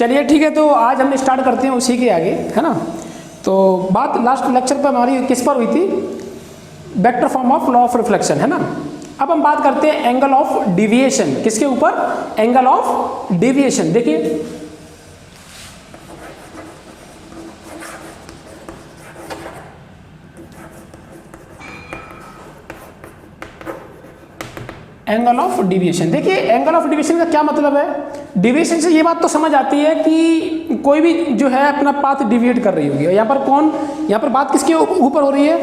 चलिए ठीक है, तो आज हम स्टार्ट करते हैं उसी के आगे, है ना। तो बात लास्ट लेक्चर पर हमारी किस पर हुई थी? Vector form of law of reflection, है ना। अब हम बात करते हैं एंगल ऑफ डिविएशन। किसके ऊपर? Angle of deviation. देखिए एंगल ऑफ डिविएशन। देखिए एंगल ऑफ डिविएशन का क्या मतलब है? डिविएशन से ये बात तो समझ आती है कि कोई भी जो है अपना पाथ डिविएट कर रही होगी। यहाँ पर बात किसके ऊपर हो रही है?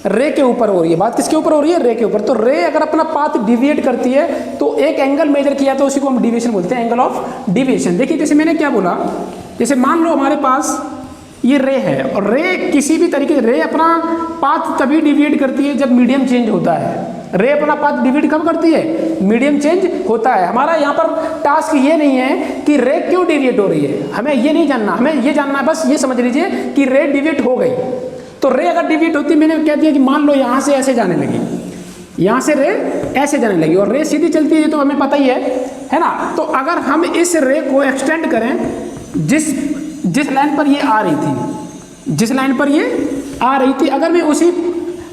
रे के ऊपर हो रही है। बात किसके ऊपर हो रही है? रे के ऊपर। तो रे अगर अपना पाथ डिविएट करती है तो एक एंगल मेजर किया तो उसी को हम डिविएशन बोलते हैं, एंगल ऑफ डिविएशन। देखिए जैसे मैंने क्या बोला, जैसे मान लो हमारे पास ये रे है और रे किसी भी तरीके से रे अपना पाथ तभी डिविएट करती है जब मीडियम चेंज होता है। रे अपना पाथ डिविएट कब करती है? मीडियम चेंज होता है। हमारा यहाँ पर टास्क ये नहीं है कि रे क्यों डिविएट हो रही है, हमें ये नहीं जानना, हमें ये जानना है, बस ये समझ लीजिए कि रे डिविएट हो गई। तो रे अगर डिविएट होती, मैंने कह दिया कि मान लो यहाँ से ऐसे जाने लगी, यहाँ से रे ऐसे जाने लगी और रे सीधी चलती है तो हमें पता ही है ना। तो अगर हम इस रे को एक्सटेंड करें जिस लाइन पर ये आ रही थी, जिस लाइन पर ये आ रही थी, अगर मैं उसी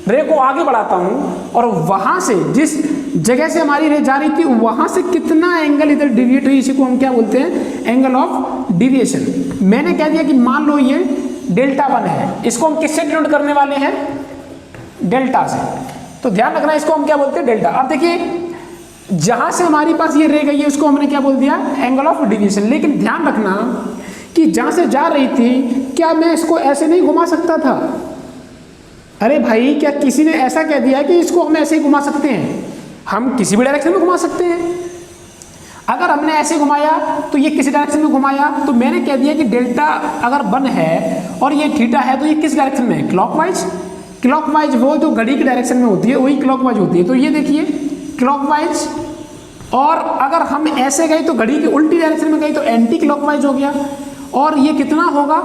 रे को आगे बढ़ाता हूं और वहां से जिस जगह से हमारी रे जा रही थी वहां से कितना एंगल इधर डिविएट हुई, इसी को हम क्या बोलते हैं? Angle of deviation. मैंने कह दिया कि मान लो ये डेल्टा 1 है, इसको हम किससे डिनोट करने वाले हैं? डेल्टा से। तो ध्यान रखना, इसको हम क्या बोलते हैं? डेल्टा। अब देखिए जहां से हमारी पास ये रे गई है उसको हमने क्या बोल दिया? Angle of deviation. लेकिन ध्यान रखना कि जहां से जा रही थी, क्या मैं इसको ऐसे नहीं घुमा सकता था? अरे भाई, क्या किसी ने ऐसा कह दिया कि इसको हम ऐसे ही घुमा सकते हैं? हम किसी भी डायरेक्शन में घुमा सकते हैं। अगर हमने ऐसे घुमाया तो ये किसी डायरेक्शन में घुमाया, तो मैंने कह दिया कि डेल्टा अगर 1 है और ये थीटा है तो ये किस डायरेक्शन में है? क्लॉकवाइज। क्लॉकवाइज वो जो घड़ी की डायरेक्शन में होती है वही क्लॉकवाइज होती है। तो ये देखिए क्लॉकवाइज, और अगर हम ऐसे गए तो घड़ी की उल्टी डायरेक्शन में गई तो एंटी क्लॉकवाइज हो गया। और ये कितना होगा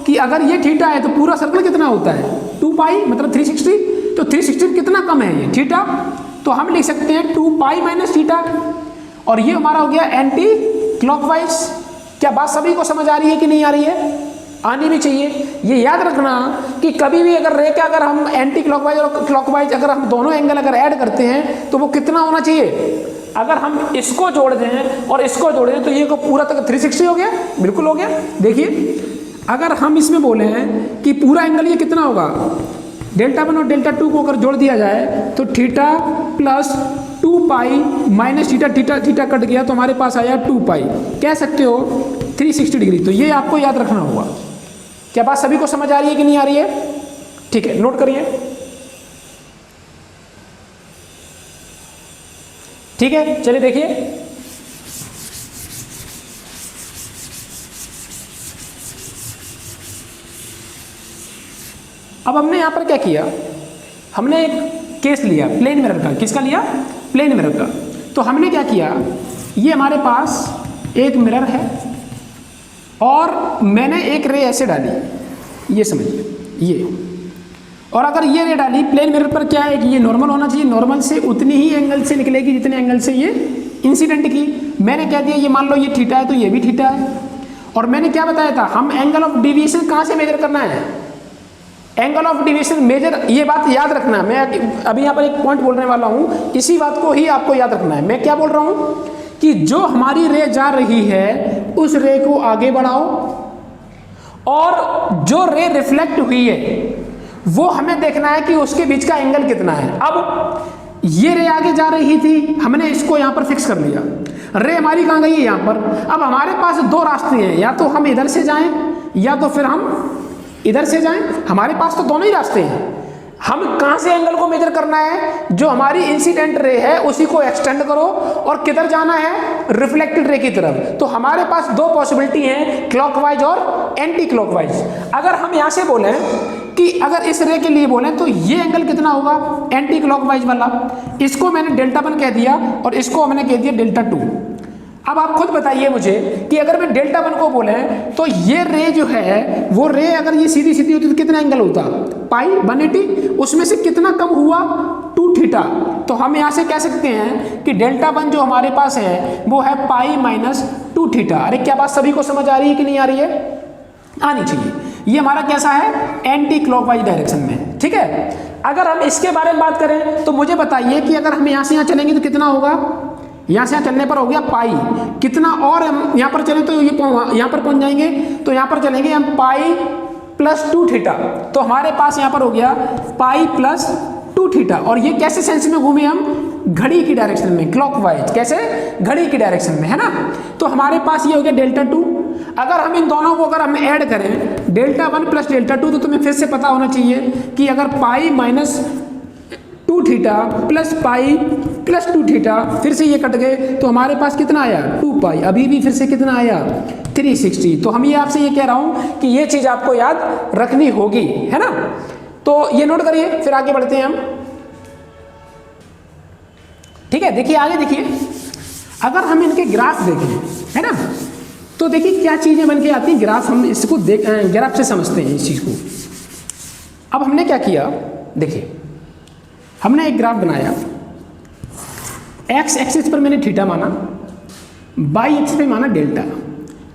कि अगर ये थीटा है तो पूरा सर्कल कितना होता है? 2 पाई, मतलब 360। तो 360 कितना कम है ये? थीटा। तो हम लिख सकते हैं 2 पाई माइनस थीटा। और ये हमारा हो गया एंटी क्लॉकवाइज। क्या बात सभी को समझ आ रही है कि नहीं आ रही है? आनी भी चाहिए। ये याद रखना कि कभी भी अगर रे के अगर हम एंटी क्लॉकवाइज और क्लॉकवाइज अगर हम दोनों एंगल अगर ऐड करते हैं तो वो कितना होना चाहिए? अगर हम इसको जोड़ दें और इसको जोड़ दें तो ये को पूरा तक 360 हो गया। बिल्कुल हो गया। देखिए अगर हम इसमें बोले हैं कि पूरा एंगल ये कितना होगा, डेल्टा 1 और डेल्टा 2 को अगर जोड़ दिया जाए तो theta plus 2 pi minus theta, theta cut गया तो हमारे पास आया 2 पाई, कह सकते हो 360 डिग्री। तो ये आपको याद रखना होगा। क्या बात सभी को समझ आ रही है कि नहीं आ रही है? ठीक है, नोट करिए। ठीक है, चलिए देखिए अब हमने यहां पर क्या किया, हमने एक केस लिया प्लेन मिरर का। किसका लिया? प्लेन मिरर का। तो हमने क्या किया, ये हमारे पास एक मिरर है और मैंने एक रे ऐसे डाली, ये समझिए ये, और अगर ये रे डाली प्लेन मिरर पर, क्या है कि ये नॉर्मल होना चाहिए, नॉर्मल से उतनी ही एंगल से निकलेगी जितने एंगल से ये इंसिडेंट की। मैंने कह दिया ये मान लो ये थीटा है तो ये भी थीटा है। और मैंने क्या बताया था, हम एंगल ऑफ डिविएशन कहाँ से मेजर करना है? एंगल ऑफ डिविएशन मेजर, ये बात याद रखना। मैं अभी यहाँ पर एक पॉइंट बोलने वाला हूँ, इसी बात को ही आपको याद रखना है। मैं क्या बोल रहा हूँ कि जो हमारी रे जा रही है उस रे को आगे बढ़ाओ और जो रे रिफ्लेक्ट हुई है वो हमें देखना है कि उसके बीच का एंगल कितना है। अब ये रे आगे जा रही थी, हमने इसको यहां पर फिक्स कर लिया। रे हमारी कहां गई है? यहां पर। अब हमारे पास 2 रास्ते हैं, या तो हम इधर से जाएं या तो फिर हम इधर से जाएं। हमारे पास तो दोनों ही रास्ते हैं। हम कहां से एंगल को मेजर करना है? जो हमारी इंसिडेंट रे है उसी को एक्सटेंड करो और किधर जाना है? रिफ्लेक्टेड रे की तरफ। तो हमारे पास 2 पॉसिबिलिटी हैं, क्लॉकवाइज और एंटी क्लॉकवाइज। अगर हम यहां से बोलें कि अगर इस रे के लिए बोलें तो ये एंगल कितना होगा? एंटी क्लॉकवाइज वाला। इसको मैंने डेल्टा 1 कह दिया और इसको हमने कह दिया डेल्टा 2। अब आप खुद बताइए मुझे कि अगर मैं डेल्टा 1 को बोले तो ये रे जो है वो रे अगर ये सीधी सीधी होती तो कितना एंगल होता? पाई 180। उसमें से कितना कम हुआ? 2 थीटा, तो हम यहाँ से कह सकते हैं कि डेल्टा वन जो हमारे पास है वो है पाई माइनस 2 थीटा। अरे क्या बात सभी को समझ आ रही है कि नहीं आ रही है? आनी चाहिए। ये हमारा कैसा है? एंटी क्लॉकवाइज डायरेक्शन में, ठीक है। अगर हम इसके बारे में बात करें तो मुझे बताइए कि अगर हम यहाँ से यहाँ चलेंगे तो कितना होगा? यहाँ से यहाँ चलने पर हो गया पाई, कितना और हम यहाँ पर चलें तो ये यहाँ पर पहुँच जाएंगे, तो यहाँ पर चलेंगे हम पाई प्लस 2 थीटा, तो हमारे पास यहाँ पर हो गया पाई प्लस 2 थीटा। और ये कैसे सेंस में घूमे हम? घड़ी की डायरेक्शन में, क्लॉकवाइज। कैसे? घड़ी की डायरेक्शन में, है ना। तो हमारे पास ये हो गया डेल्टा 2। अगर हम इन दोनों को अगर हम ऐड करें डेल्टा 1 प्लस डेल्टा 2, तो तुम्हें फिर से पता होना चाहिए कि अगर पाई minus 2 theta plus pi plus 2 theta, फिर से ये कट गए तो हमारे पास कितना आया? 2 पाई। अभी भी फिर से कितना आया? 360। तो हम ये आपसे ये कह रहा हूं कि ये चीज आपको याद रखनी होगी, है ना। तो ये नोट करिए, फिर आगे बढ़ते हैं हम, ठीक है। देखिए आगे देखिए, अगर हम इनके ग्राफ देखें, है ना, तो देखिए क्या चीजें बन के आती हैं। ग्राफ हम इसको ग्राफ से समझते हैं इस चीज को। अब हमने क्या किया, देखिए हमने एक ग्राफ बनाया, एक्स एक्सिस पर मैंने थीटा माना, वाई एक्स पे माना डेल्टा,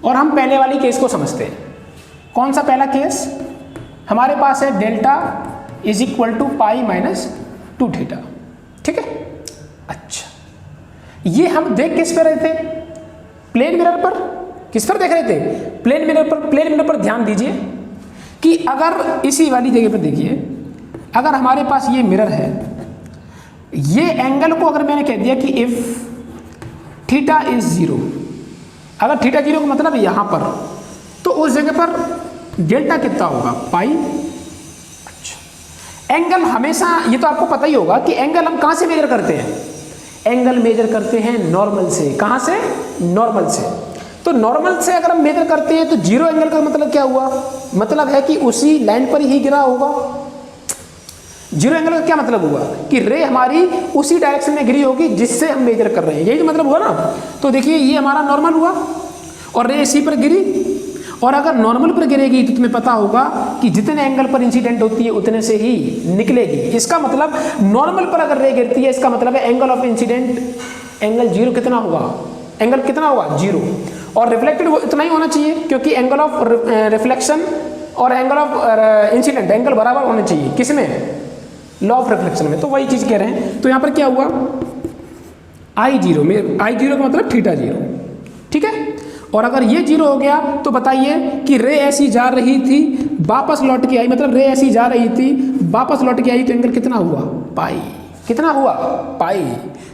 और हम पहले वाली केस को समझते हैं। कौन सा पहला केस? हमारे पास है delta is equal to pi minus 2 theta, ठीक है। अच्छा, ये हम देख किस पर रहे थे? प्लेन मिरर पर। किस पर देख रहे थे? प्लेन मिरर पर। प्लेन मिरर पर ध्यान दीजिए कि अगर इसी वाली जगह पर देखिए, अगर हमारे पास ये मिरर है, ये एंगल को अगर मैंने कह दिया कि इफ थीटा इज 0, अगर थीटा 0 का मतलब यहां पर, तो उस जगह पर डेल्टा कितना होगा? पाई। अच्छा, एंगल हमेशा, ये तो आपको पता ही होगा कि एंगल हम कहां से मेजर करते हैं? एंगल मेजर करते हैं नॉर्मल से। कहां से? नॉर्मल से। तो नॉर्मल से अगर हम मेजर करते हैं तो 0 एंगल का मतलब क्या हुआ? मतलब है कि उसी लाइन पर ही गिरा होगा। 0 एंगल का क्या मतलब हुआ? कि रे हमारी उसी डायरेक्शन में गिरी होगी जिससे हम मेजर कर रहे हैं, यही तो मतलब हुआ ना। तो देखिए ये हमारा नॉर्मल हुआ और रे इसी पर गिरी, और अगर नॉर्मल पर गिरेगी तो तुम्हें पता होगा कि जितने एंगल पर इंसिडेंट होती है उतने से ही निकलेगी। इसका मतलब नॉर्मल पर अगर रे गिरती है, इसका मतलब है एंगल ऑफ इंसिडेंट, एंगल 0 कितना होगा? एंगल कितना होगा? 0। और रिफ्लेक्टेड इतना ही होना चाहिए, क्योंकि एंगल ऑफ रिफ्लेक्शन और एंगल ऑफ इंसिडेंट एंगल बराबर होने चाहिए। किसमें? लॉ ऑफ रिफ्लेक्शन में। तो वही चीज कह रहे हैं। तो यहां पर क्या हुआ? I0 में, I0 का मतलब थीटा 0, ठीक है। और अगर ये 0 हो गया तो बताइए कि रे ऐसी जा रही थी, वापस लौट के आई, मतलब रे ऐसी जा रही थी, वापस लौट के आई, तो एंगल कितना हुआ? पाई। कितना हुआ? पाई।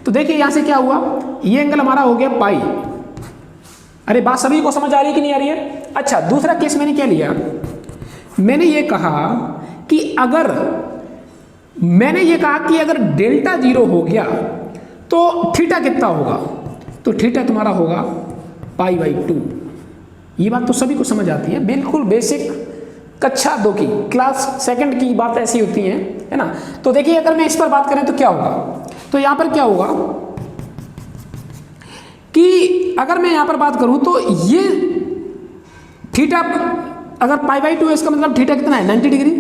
तो देखिए यहां से क्या हुआ, ये एंगल हमारा हो गया पाई। अरे बात सभी को समझ आ रही है कि नहीं आ रही है? अच्छा, दूसरा केस मैंने क्या लिया, मैंने ये कहा कि अगर डेल्टा 0 हो गया तो थीटा कितना होगा? तो थीटा तुम्हारा होगा π/2। ये बात तो सभी को समझ आती है, बिल्कुल बेसिक कक्षा 2 की, क्लास 2 की बात ऐसी होती है ना। तो देखिए अगर मैं इस पर बात करें तो क्या होगा, तो यहां पर क्या होगा कि अगर मैं यहां पर बात करूं तो ये थीटा अगर π/2 है, इसका मतलब थीटा कितना है? 90 डिग्री।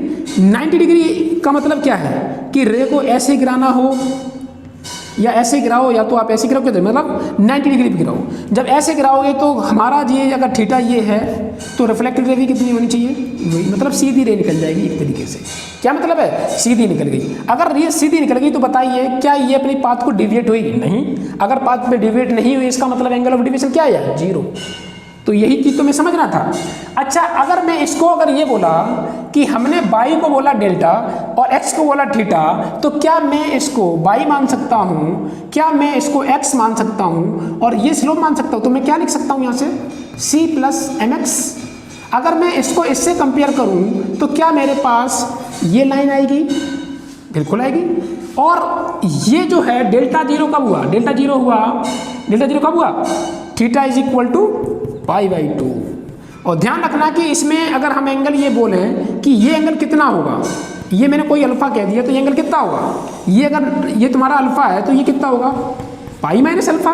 90 डिग्री का मतलब क्या है कि रे को ऐसे गिराना हो या ऐसे गिराओ, या तो आप ऐसे गिराओ, क्या मतलब 90 डिग्री पे गिराओ। जब ऐसे गिराओगे तो हमारा ये अगर थीटा ये है तो रिफ्लेक्टेड रे भी कितनी होनी चाहिए? वही, मतलब सीधी रे निकल जाएगी एक तरीके से। क्या मतलब है? सीधी निकल गई। अगर ये सीधी निकल गई तो बताइए क्या ये अपनी पाथ को डिविएट हुई? नहीं। अगर पाथ पे डिविएट नहीं हुई, इसका मतलब एंगल ऑफ डिविएशन क्या है? 0। तो यही चीज तो मैं समझना था। अच्छा, अगर मैं इसको अगर ये बोला कि हमने y को बोला डेल्टा और x को बोला थीटा, तो क्या मैं इसको y मान सकता हूं, क्या मैं इसको x मान सकता हूं और ये स्लोप मान सकता हूं? तो मैं क्या लिख सकता हूं यहां से? c + mx। अगर मैं इसको इससे कंपेयर करूं तो क्या मेरे पास ये लाइन आएगी? बिल्कुल आएगी। और ये जो है डेल्टा 0 कब हुआ? डेल्टा 0 हुआ, डेल्टा 0 कब हुआ? Theta is equal to π/2। और ध्यान रखना कि इसमें अगर हम एंगल ये बोलें कि ये एंगल कितना होगा, ये मैंने कोई अल्फा कह दिया तो ये एंगल कितना होगा? ये अगर ये तुम्हारा अल्फा है तो ये कितना होगा? Pi minus alpha.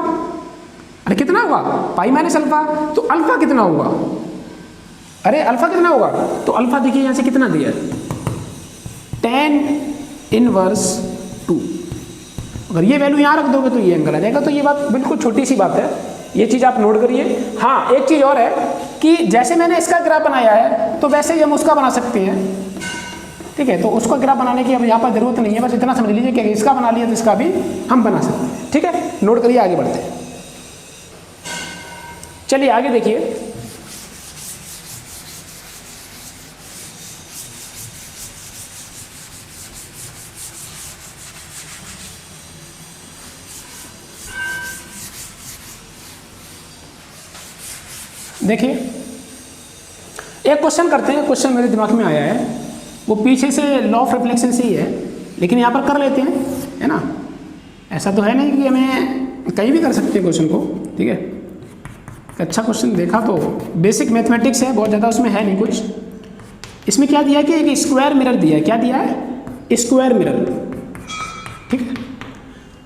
अरे कितना होगा? Pi minus alpha. तो अल्फा कितना होगा? अरे अल्फा कितना होगा? तो अल्फा देखिए यहां से कितना दिया है? tan−2। अगर ये वैल्यू यहाँ रख दोगे तो ये एंगल आ जाएगा। तो ये बात बिल्कुल छोटी सी बात है, ये चीज़ आप नोट करिए। हाँ, एक चीज़ और है कि जैसे मैंने इसका ग्राफ बनाया है तो वैसे ही हम उसका बना सकते हैं, ठीक है। तो उसका ग्राफ बनाने की अब यहाँ पर जरूरत नहीं है, बस इतना समझ लीजिए कि इसका बना लिया तो इसका भी हम बना सकते हैं, ठीक है। नोट करिए, आगे बढ़ते हैं। चलिए आगे देखिए, देखिए एक क्वेश्चन करते हैं। क्वेश्चन मेरे दिमाग में आया है, वो पीछे से लॉ ऑफ रिफ्लेक्शन से ही है, लेकिन यहाँ पर कर लेते हैं, है ना। ऐसा तो है नहीं कि हमें कहीं भी कर सकते हैं क्वेश्चन को, ठीक है। अच्छा क्वेश्चन देखा तो बेसिक मैथमेटिक्स है, बहुत ज़्यादा उसमें है नहीं कुछ। इसमें क्या दिया है कि एक स्क्वायर मिरर दिया है, क्या दिया है, स्क्वायर मिरर, ठीक है।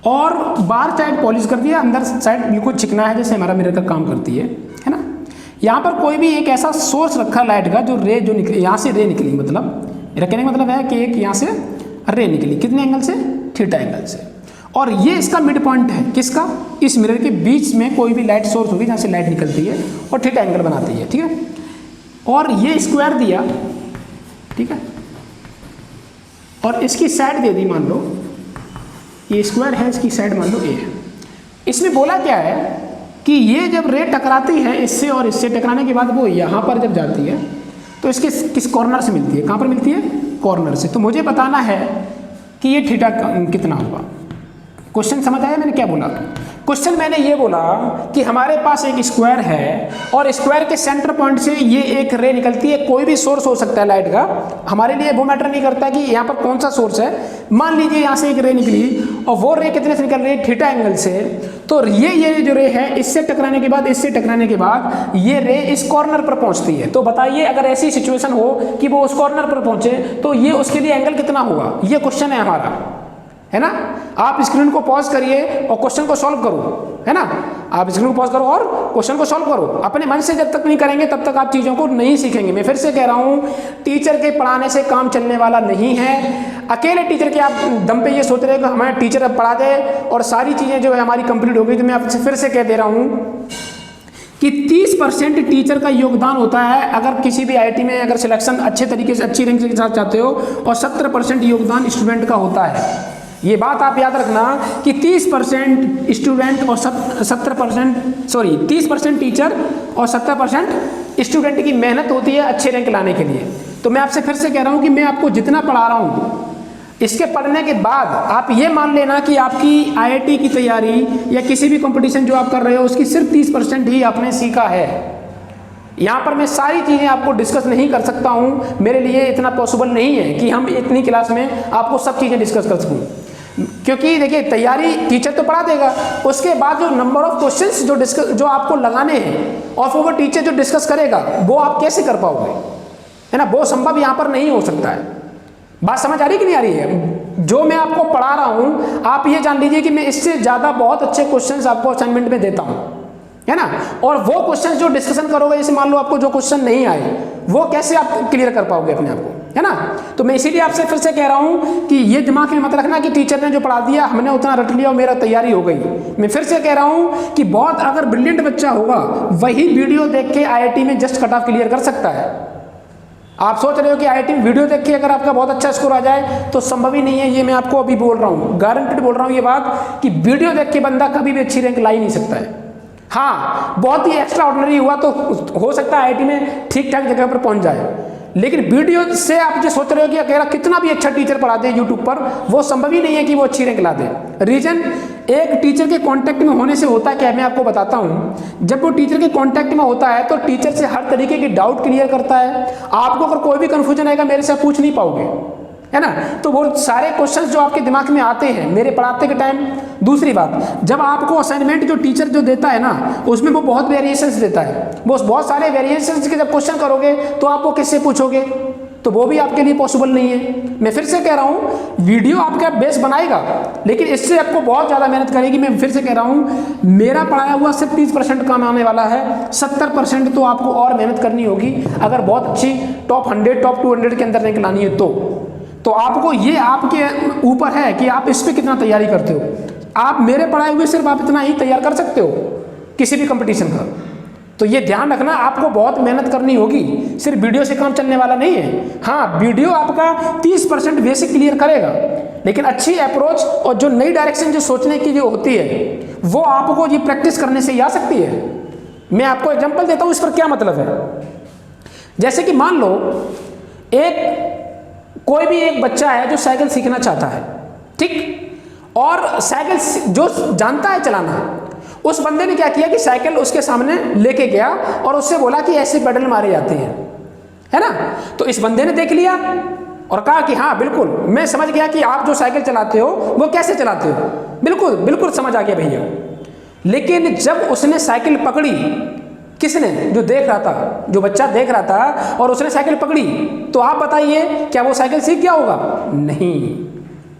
और बाहर साइड पॉलिश कर दिया, अंदर साइड बिल्कुल चिकना है, जैसे हमारा मिरर का काम करती है ना। यहाँ पर कोई भी एक ऐसा सोर्स रखा लाइट का जो रे जो निकली, यहाँ से रे निकली, मतलब मेरा कहने का मतलब है कि एक यहाँ से रे निकली, कितने एंगल से, थीटा एंगल से। और ये इसका मिड पॉइंट है, किसका, इस मिरर के बीच में कोई भी लाइट सोर्स होगी जहाँ से लाइट निकलती है और थीटा एंगल बनाती है, ठीक है। और ये स्क्वायर दिया, ठीक है, और इसकी साइड दे दी, मान लो ये स्क्वायर है, इसकी साइड मान लो ए है। इसमें बोला क्या है कि ये जब रे टकराती है इससे और इससे, टकराने के बाद वो यहाँ पर जब जाती है तो इसके किस कॉर्नर से मिलती है, कहाँ पर मिलती है, कॉर्नर से। तो मुझे बताना है कि ये थीटा कितना होगा। क्वेश्चन समझ आया मैंने क्या बोला? क्वेश्चन मैंने ये बोला कि हमारे पास एक स्क्वायर है और स्क्वायर के सेंटर पॉइंट से ये एक रे निकलती है, कोई भी सोर्स हो सकता है लाइट का, हमारे लिए वो मैटर नहीं करता कि यहाँ पर कौन सा सोर्स है। मान लीजिए यहाँ से एक रे निकली और वो रे कितने से निकल रही है, थीटा एंगल से। तो ये जो रे है, इससे टकराने के बाद, इससे टकराने के बाद ये रे इस कॉर्नर पर पहुंचती है। तो बताइए अगर ऐसी सिचुएशन हो कि वो उस कॉर्नर पर पहुंचे तो ये उसके लिए एंगल कितना होगा, ये क्वेश्चन है हमारा, है ना। आप स्क्रीन को पॉज करिए और क्वेश्चन को सॉल्व करो, है ना। आप स्क्रीन को पॉज करो और क्वेश्चन को सॉल्व करो। अपने मन से जब तक नहीं करेंगे तब तक आप चीज़ों को नहीं सीखेंगे। मैं फिर से कह रहा हूँ, टीचर के पढ़ाने से काम चलने वाला नहीं है। अकेले टीचर के आप दम पे ये सोच रहे हो कि हमारे टीचर अब पढ़ा दे और सारी चीज़ें जो है हमारी कंप्लीट हो गई। तो मैं आपसे फिर से कह दे रहा हूँ कि 30% टीचर का योगदान होता है अगर किसी भी IIT में अगर सिलेक्शन अच्छे तरीके से, अच्छी रैंक के साथ चाहते हो, और 70% योगदान स्टूडेंट का होता है। ये बात आप याद रखना कि 30% स्टूडेंट और 30% टीचर और 70% स्टूडेंट की मेहनत होती है अच्छे रैंक लाने के लिए। तो मैं आपसे फिर से कह रहा हूँ कि मैं आपको जितना पढ़ा रहा हूँ, इसके पढ़ने के बाद आप ये मान लेना कि आपकी IIT की तैयारी या किसी भी कंपटीशन जो आप कर रहे हो उसकी सिर्फ 30% ही आपने सीखा है। यहाँ पर मैं सारी चीज़ें आपको डिस्कस नहीं कर सकता हूँ, मेरे लिए इतना पॉसिबल नहीं है कि हम इतनी क्लास में आपको सब चीज़ें डिस्कस कर सकूँ। क्योंकि देखिए, तैयारी टीचर तो पढ़ा देगा, उसके बाद जो नंबर ऑफ क्वेश्चंस जो आपको लगाने हैं और फिर वो टीचर जो डिस्कस करेगा वो आप कैसे कर पाओगे, है ना। वो संभव यहाँ पर नहीं हो सकता है। बात समझ आ रही कि नहीं आ रही है? जो मैं आपको पढ़ा रहा हूँ, आप ये जान लीजिए कि मैं इससे ज़्यादा बहुत अच्छे क्वेश्चंस आपको असाइनमेंट में देता हूँ, है ना। और वो क्वेश्चन जो डिस्कशन करोगे, जैसे मान लो आपको जो क्वेश्चन नहीं आए, वो कैसे आप क्लियर कर पाओगे अपने आप को, है ना। तो मैं इसीलिए आपसे फिर से कह रहा हूं कि ये दिमाग में मत रखना कि टीचर ने जो पढ़ा दिया हमने उतना रट लिया और मेरा तैयारी हो गई। मैं फिर से कह रहा हूं कि बहुत अगर ब्रिलियंट बच्चा होगा वही वीडियो देख के IIT में जस्ट कट ऑफ क्लियर कर सकता है। आप सोच रहे हो कि IIT में वीडियो देख के अगर आपका बहुत अच्छा स्कोर आ जाए, तो संभव ही नहीं है। ये मैं आपको अभी बोल रहा हूँ, गारंटेड बोल रहा हूँ ये बात कि वीडियो देख के बंदा कभी भी अच्छी रैंक ला ही नहीं सकता है। हाँ, बहुत ही एक्स्ट्रा ऑर्डिनरी हुआ तो हो सकता है IIT में ठीक ठाक जगह पर पहुंच जाए, लेकिन वीडियो से आप जो सोच रहे हो कि अकेला कितना भी अच्छा टीचर पढ़ा दे यूट्यूब पर, वो संभव ही नहीं है कि वो अच्छी रैंक ला दे। रीजन एक टीचर के कांटेक्ट में होने से होता है क्या, मैं आपको बताता हूं। जब वो टीचर के कांटेक्ट में होता है तो टीचर से हर तरीके की डाउट क्लियर करता है। आपको अगर कोई भी कंफ्यूजन आएगा मेरे से पूछ नहीं पाओगे, है ना। तो वो सारे क्वेश्चंस जो आपके दिमाग में आते हैं मेरे पढ़ाते के टाइम। दूसरी बात, जब आपको असाइनमेंट जो टीचर जो देता है ना, उसमें वो बहुत वेरिएशंस देता है। वो बहुत सारे वेरिएशंस के जब क्वेश्चन करोगे तो आप वो किससे पूछोगे, तो वो भी आपके लिए पॉसिबल नहीं है। मैं फिर से कह रहा हूँ, वीडियो आपका बेस बनाएगा, लेकिन इससे आपको बहुत ज़्यादा मेहनत करेगी। मैं फिर से कह रहा हूँ, मेरा पढ़ाया हुआ सिर्फ 30% काम आने वाला है, 70% तो आपको और मेहनत करनी होगी अगर बहुत अच्छी टॉप 100 टॉप 200 के अंदर रैंक लानी है। तो आपको ये आपके ऊपर है कि आप इस पर कितना तैयारी करते हो। आप मेरे पढ़ाए हुए सिर्फ आप इतना ही तैयार कर सकते हो किसी भी कंपटीशन का। तो ये ध्यान रखना, आपको बहुत मेहनत करनी होगी, सिर्फ वीडियो से काम चलने वाला नहीं है। हाँ, वीडियो आपका 30% बेसिक क्लियर करेगा, लेकिन अच्छी अप्रोच और जो नई डायरेक्शन जो सोचने की जो होती है वो आपको ये प्रैक्टिस करने से ही आ सकती है। मैं आपको एग्जांपल देता हूँ, इस पर क्या मतलब है। जैसे कि मान लो कोई भी एक बच्चा है जो साइकिल सीखना चाहता है, ठीक, और साइकिल जो जानता है चलाना, उस बंदे ने क्या किया कि साइकिल उसके सामने लेके गया और उससे बोला कि ऐसे पेडल मारे जाते हैं, है ना। तो इस बंदे ने देख लिया और कहा कि हाँ बिल्कुल मैं समझ गया कि आप जो साइकिल चलाते हो वो कैसे चलाते हो, बिल्कुल बिल्कुल समझ आ गया भैया। लेकिन जब उसने साइकिल पकड़ी, किसने, जो देख रहा था, जो बच्चा देख रहा था, और उसने साइकिल पकड़ी, तो आप बताइए क्या वो साइकिल सीख गया होगा? नहीं,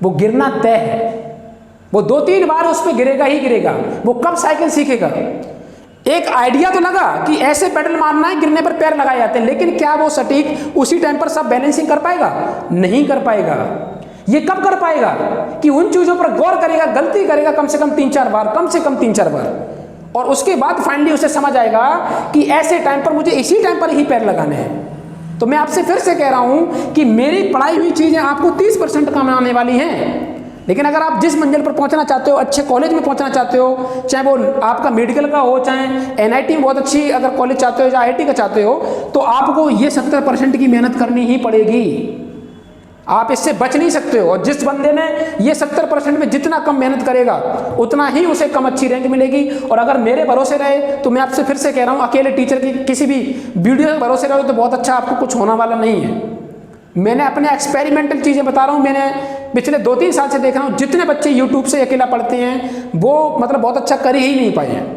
वो गिरना तय है। वो 2-3 बार उस पर गिरेगा ही गिरेगा। वो कब साइकिल सीखेगा? एक आइडिया तो लगा कि ऐसे पेडल मारना है, गिरने पर पैर लगाए जाते हैं, लेकिन क्या वो सटीक उसी टाइम पर सब बैलेंसिंग कर पाएगा? नहीं कर पाएगा। ये कब कर पाएगा? कि उन चीजों पर गौर करेगा, गलती करेगा कम से कम 3-4 बार, कम से कम 3-4 बार, और उसके बाद फाइनली उसे समझ आएगा कि ऐसे टाइम पर मुझे इसी टाइम पर ही पैर लगाने हैं। तो मैं आपसे फिर से कह रहा हूं कि मेरी पढ़ाई हुई चीजें आपको 30% काम आने वाली हैं, लेकिन अगर आप जिस मंजिल पर पहुंचना चाहते हो, अच्छे कॉलेज में पहुंचना चाहते हो, चाहे वो आपका मेडिकल का हो, चाहे एनआईटी में बहुत अच्छी अगर कॉलेज चाहते हो या आईआईटी का चाहते हो, तो आपको ये 70% की मेहनत करनी ही पड़ेगी। आप इससे बच नहीं सकते हो। और जिस बंदे ने ये 70% में जितना कम मेहनत करेगा उतना ही उसे कम अच्छी रैंक मिलेगी। और अगर मेरे भरोसे रहे तो मैं आपसे फिर से कह रहा हूँ, अकेले टीचर की किसी भी वीडियो के भरोसे रहे तो बहुत अच्छा आपको कुछ होना वाला नहीं है। मैंने अपने एक्सपेरिमेंटल चीज़ें बता रहा हूँ, मैंने पिछले 2-3 साल से देख रहा हूँ जितने बच्चे यूट्यूब से अकेला पढ़ते हैं वो मतलब बहुत अच्छा कर ही नहीं पाए हैं।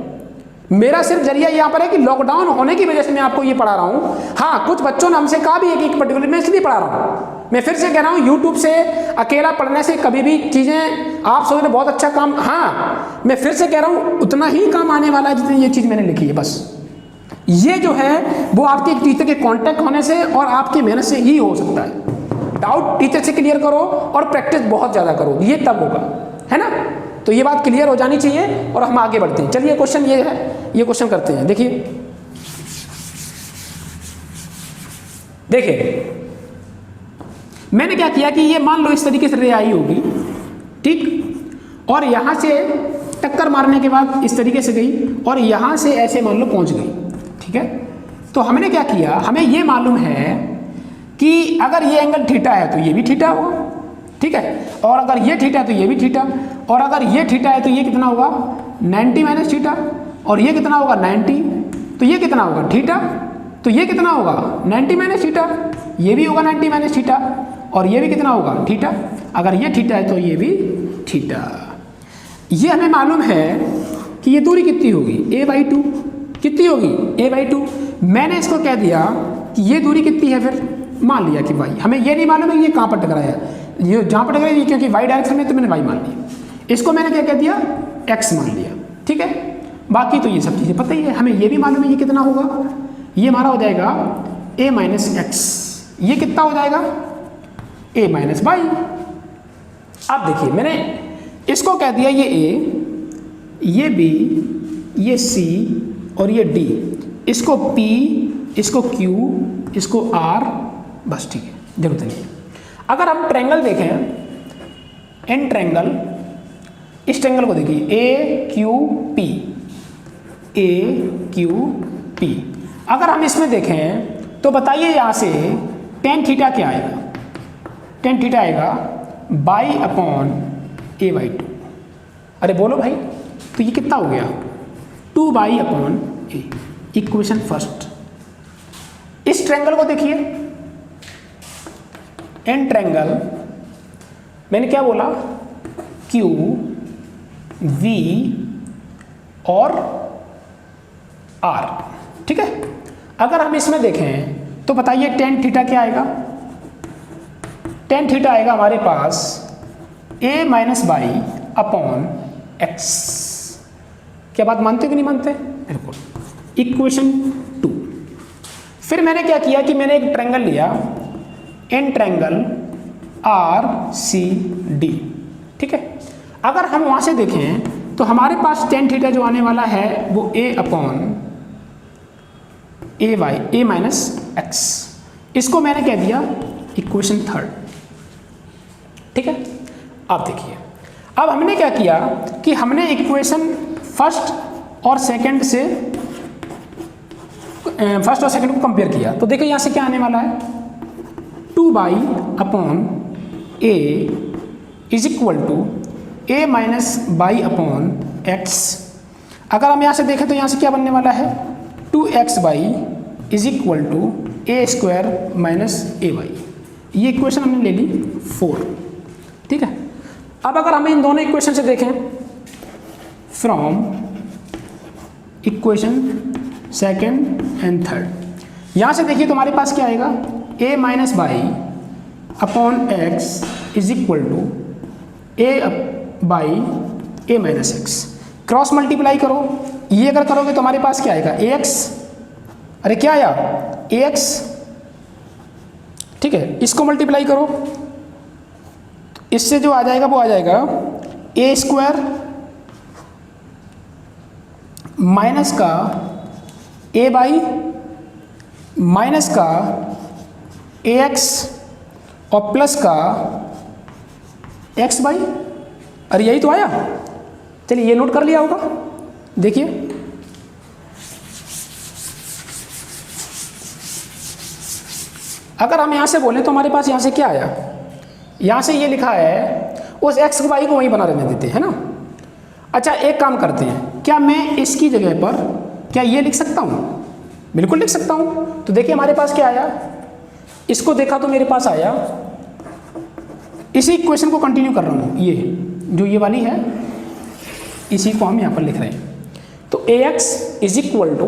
मेरा सिर्फ जरिया यहाँ पर है कि लॉकडाउन होने की वजह से मैं आपको ये पढ़ा रहा हूँ। हाँ, कुछ बच्चों ने हमसे कहा भी है कि एक पर्टिकुलर, मैं इसलिए पढ़ा रहा हूँ। मैं फिर से कह रहा हूँ, यूट्यूब से अकेला पढ़ने से कभी भी चीज़ें आप सोच रहे बहुत अच्छा काम, हाँ मैं फिर से कह रहा हूँ उतना ही काम आने वाला है जितनी ये चीज़ मैंने लिखी है। बस ये जो है वो आपके एक टीचर के कांटेक्ट होने से और आपकी मेहनत से ही हो सकता है। डाउट टीचर से क्लियर करो और प्रैक्टिस बहुत ज़्यादा करो, ये तब होगा, है ना। तो ये बात क्लियर हो जानी चाहिए और हम आगे बढ़ते हैं। चलिए क्वेश्चन ये है, ये क्वेश्चन करते हैं। देखिए मैंने क्या किया कि ये मान लो इस तरीके से रे आई होगी, ठीक, और यहाँ से टक्कर मारने के बाद इस तरीके से गई और यहाँ से ऐसे मान लो पहुँच गई, ठीक है। तो हमने क्या किया, हमें ये मालूम है कि अगर ये एंगल थीटा है तो ये भी थीटा होगा, ठीक है, और अगर ये थीटा है तो ये भी थीटा, और अगर ये थीटा है तो ये कितना होगा 90 माइनस थीटा, और ये कितना होगा 90, तो ये कितना होगा थीटा, तो ये कितना होगा 90 माइनस थीटा, ये भी होगा 90 माइनस थीटा, और ये भी कितना होगा थीटा। अगर ये थीटा है तो ये भी थीटा। ये हमें मालूम है कि ये दूरी कितनी होगी a/2, कितनी होगी a/2। मैंने इसको कह दिया कि ये दूरी कितनी है, फिर मान लिया कि y। हमें ये नहीं मालूम है कि ये कहाँ पर टकराया, ये जहाँ पर टकराया क्योंकि y डायरेक्शन में, तो मैंने y मान लिया। इसको मैंने क्या कह दिया x मान लिया, ठीक है। बाकी तो ये सब चीज़ें पता ही है। हमें ये भी मालूम है ये कितना होगा, ये हमारा हो जाएगा a माइनस एक्स, ये कितना हो जाएगा a माइनस वाई। अब देखिए मैंने इसको कह दिया ये a, ये b, ये c और ये d, इसको p, इसको q, इसको r, बस ठीक है, जरूरत नहीं। अगर हम ट्रायंगल देखें, एन ट्रायंगल, इस ट्रायंगल को देखिए a q p, a q p। अगर हम इसमें देखें तो बताइए यहाँ से टेन थीटा क्या आएगा, टेन थीटा आएगा y/a/2। अरे बोलो भाई, तो ये कितना हो गया 2y/a। Equation first. इस ट्रायंगल को देखिए, एन ट्रायंगल, मैंने क्या बोला q, v और r, ठीक है। अगर हम इसमें देखें तो बताइए टेन थीटा क्या आएगा, टेन थीटा आएगा हमारे पास a minus y upon x. क्या बात मानते हो कि नहीं मानते? बिल्कुल। इक्वेशन 2। फिर मैंने क्या किया कि मैंने एक ट्रायंगल लिया, an triangle R C D, ठीक है। अगर हम वहाँ से देखें तो हमारे पास टेन थीटा जो आने वाला है वो ए अपॉन ए वाई ए माइनस एक्स, इसको मैंने कह दिया इक्वेशन थर्ड। ठीक है, अब देखिए, अब हमने क्या किया कि हमने इक्वेशन फर्स्ट और सेकंड को कंपेयर किया। तो देखिए यहाँ से क्या आने वाला है, 2 upon a is equal to a minus by upon x. अगर हम यहाँ से देखें तो यहाँ से क्या बनने वाला है, 2x by is equal to a square minus a y. ये इक्वेशन हमने ले ली 4। ठीक है, अब अगर हमें इन दोनों इक्वेशन से देखें from equation second and third, यहाँ से देखिए तो हमारे पास क्या आएगा, a minus by upon x is equal to a by a minus x. Cross multiply करो, ये अगर करोगे तो हमारे पास क्या आएगा, ax, अरे क्या आया ax। ठीक है, इसको मल्टीप्लाई करो, इससे जो आ जाएगा वो आ जाएगा ए स्क्वायर माइनस का ए बाई माइनस का ए एक्स और प्लस का एक्स बाई। अरे यही तो आया, चलिए ये नोट कर लिया होगा। देखिए अगर हम यहां से बोले तो हमारे पास यहां से क्या आया, यहां से ये लिखा है उस एक्स वाई को वहीं बना रहने देते हैं ना। अच्छा एक काम करते हैं, क्या मैं इसकी जगह पर क्या ये लिख सकता हूँ, बिल्कुल लिख सकता हूँ। तो देखिए हमारे पास क्या आया, इसको देखा तो मेरे पास आया, इसी इक्वेशन को कंटिन्यू कर रहा हूँ, ये जो ये वाली है इसी को हम यहाँ पर लिख रहे हैं। तो ए एक्स इज इक्वल टू,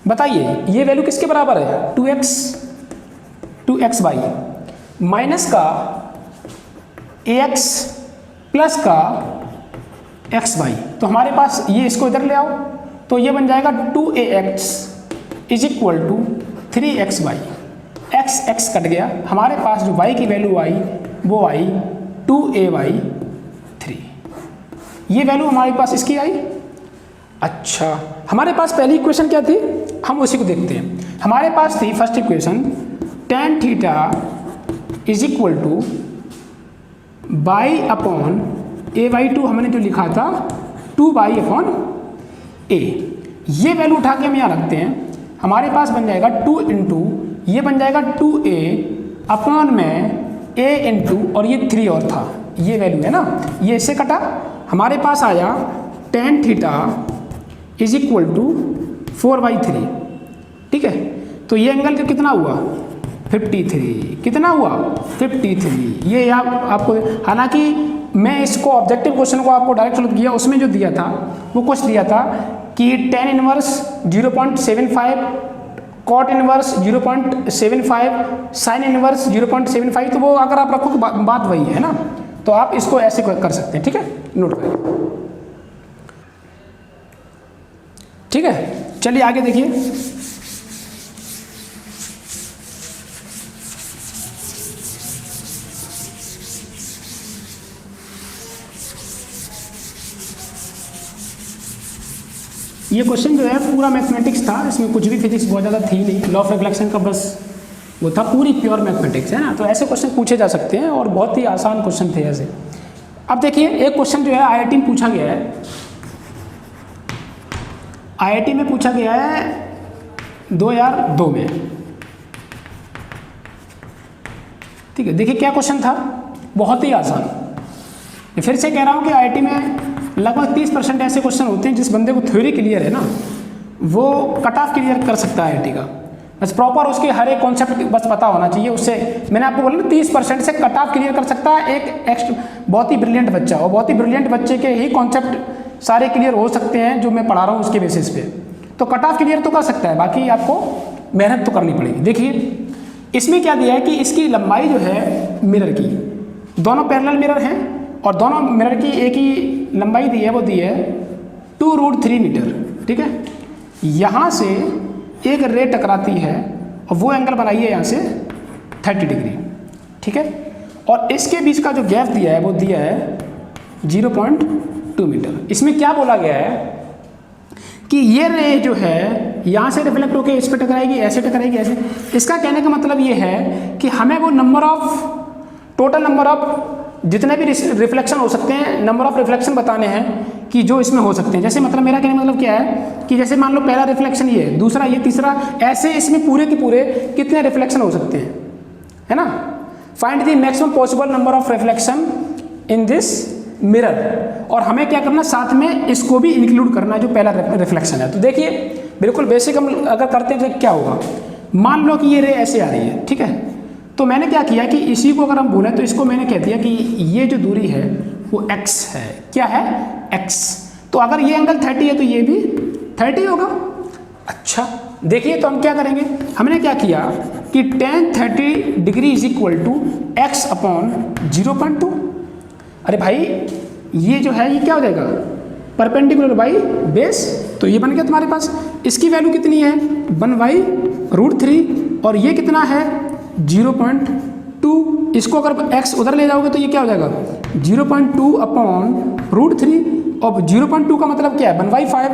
बताइए ये वैल्यू किसके बराबर है, 2x बाई माइनस का ए एक्स प्लस का एक्स बाई। तो हमारे पास ये, इसको इधर ले आओ तो ये बन जाएगा 2ax is equal to 3x by, x cut गया, हमारे पास जो y की वैल्यू आई वो आई 2a/3। ये वैल्यू हमारे पास इसकी आई। अच्छा हमारे पास पहली इक्वेशन क्या थी, हम उसी को देखते हैं। हमारे पास थी first equation tan theta is equal two by upon a/2, हमने जो लिखा था 2 अपॉन a। ये वैल्यू उठा के हम यहाँ रखते हैं, हमारे पास बन जाएगा 2 इंटू, ये बन जाएगा 2a अपॉन में a इंटू और ये 3 और था, ये वैल्यू है ना, ये इससे कटा, हमारे पास आया tan theta is equal to 4/3। ठीक है, तो ये एंगल कितना हुआ 53, कितना हुआ 53। ये आपको, हालांकि मैं इसको ऑब्जेक्टिव क्वेश्चन को आपको डायरेक्ट सॉल्व किया, उसमें जो दिया था वो कुछ दिया था कि tan inverse 0.75, cot inverse 0.75, sine inverse 0.75। तो वो अगर आप रखो तो बात वही है ना, तो आप इसको ऐसे कर सकते हैं। ठीक है, नोट करिए। ठीक है, चलिए आगे देखिए। ये क्वेश्चन जो है पूरा मैथमेटिक्स था, इसमें कुछ भी फिजिक्स बहुत ज़्यादा थी नहीं, लॉ ऑफ रिफ्लेक्शन का बस वो था, पूरी प्योर मैथमेटिक्स है ना। तो ऐसे क्वेश्चन पूछे जा सकते हैं और बहुत ही आसान क्वेश्चन थे ऐसे। अब देखिए एक क्वेश्चन जो है आईआईटी में पूछा गया है, आईआईटी में पूछा गया है 2002 में। ठीक है, देखिए क्या क्वेश्चन था, बहुत ही आसान। फिर से कह रहा हूँ कि आईआईटी में लगभग 30% ऐसे क्वेश्चन होते हैं जिस बंदे को थ्योरी क्लियर है ना वो कट ऑफ क्लियर कर सकता है आईआईटी का, बस प्रॉपर उसके हर एक कॉन्सेप्ट बस पता होना चाहिए। उससे मैंने आपको बोला ना 30% से कट ऑफ क्लियर कर सकता है एक बहुत ही ब्रिलियंट बच्चा, और बहुत ही ब्रिलियंट बच्चे के ही कॉन्सेप्ट सारे क्लियर हो सकते हैं जो मैं पढ़ा रहा हूँ उसके बेसिस पे। तो कट ऑफ क्लियर तो कर सकता है, बाकी आपको मेहनत तो करनी पड़ेगी। देखिए इसमें क्या दिया है कि इसकी लंबाई जो है मिरर की, दोनों पैरेलल मिरर हैं और दोनों मिरर की एक ही लंबाई दी है, वो दी है 2√3 मीटर। ठीक है, यहाँ से एक रे टकराती है और वो एंगल बनाइए यहाँ से 30 डिग्री। ठीक है, और इसके बीच का जो गैप दिया है वो दिया है 0.2 मीटर। इसमें क्या बोला गया है कि ये रे जो है यहाँ से रिफ्लेक्ट होकर इस पर टकराएगी, ऐसे टकराएगी, ऐसे। इसका कहने का मतलब ये है कि हमें वो टोटल नंबर ऑफ जितने भी रिफ्लेक्शन हो सकते हैं, नंबर ऑफ रिफ्लेक्शन बताने हैं कि जो इसमें हो सकते हैं। जैसे मतलब मेरा कहने का मतलब क्या है कि जैसे मान लो पहला रिफ्लेक्शन ये, दूसरा ये, तीसरा, ऐसे इसमें पूरे के पूरे कितने रिफ्लेक्शन हो सकते हैं, है ना। Find the maximum possible number of reflection in this mirror. और हमें क्या करना, साथ में इसको भी इंक्लूड करना है जो पहला रिफ्लेक्शन है। तो देखिए बिल्कुल बेसिक हम अगर करते हैं तो क्या होगा, मान लो कि ये रे ऐसे आ रही है, ठीक है। तो मैंने क्या किया कि इसी को अगर हम बोले तो इसको मैंने कह दिया कि ये जो दूरी है वो x है। क्या है, x। तो अगर ये एंगल 30 है तो ये भी 30 होगा। अच्छा देखिए, तो हम क्या करेंगे, हमने क्या किया कि tan 30 degree is equal to x upon 0.2। अरे भाई ये जो है ये क्या हो जाएगा, परपेंडिकुलर बाई बेस। तो ये बन गया तुम्हारे पास। इसकी वैल्यू कितनी है, 1/√3 और ये कितना है 0.2। इसको अगर x उधर ले जाओगे तो ये क्या हो जाएगा 0.2 अपॉन √3। और 0.2 का मतलब क्या है 1/5,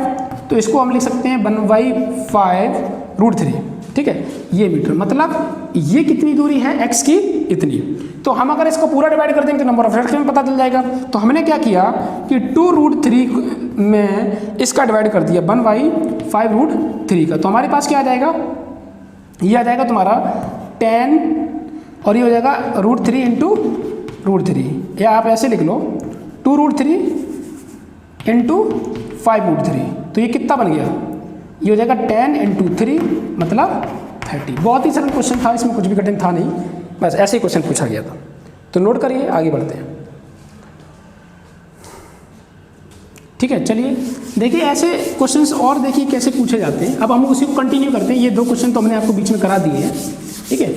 तो इसको हम लिख सकते हैं 1/5√3, ठीक है। ये मीटर मतलब ये कितनी दूरी है x की, इतनी। तो हम अगर इसको पूरा डिवाइड कर देंगे तो नंबर ऑफ रिफ्लेक्शन पता चल जाएगा। तो हमने क्या किया कि 2√3 में इसका डिवाइड कर दिया 1/5√3 का। तो हमारे पास क्या आ जाएगा, ये आ जाएगा तुम्हारा 10 और ये हो जाएगा √3 इंटू √3, या आप ऐसे लिख लो 2√3 इंटू 5√3। तो ये कितना बन गया, ये हो जाएगा 10 इंटू 3 मतलब 30। बहुत ही सरल क्वेश्चन था, इसमें कुछ भी कठिन था नहीं, बस ऐसे ही क्वेश्चन पूछा गया था। तो नोट करिए, आगे बढ़ते हैं। ठीक है, चलिए देखिए ऐसे क्वेश्चंस और देखिए कैसे पूछे जाते हैं। अब हम उसी को कंटिन्यू करते हैं। ये 2 क्वेश्चन तो हमने आपको बीच में करा दिए हैं, ठीक है।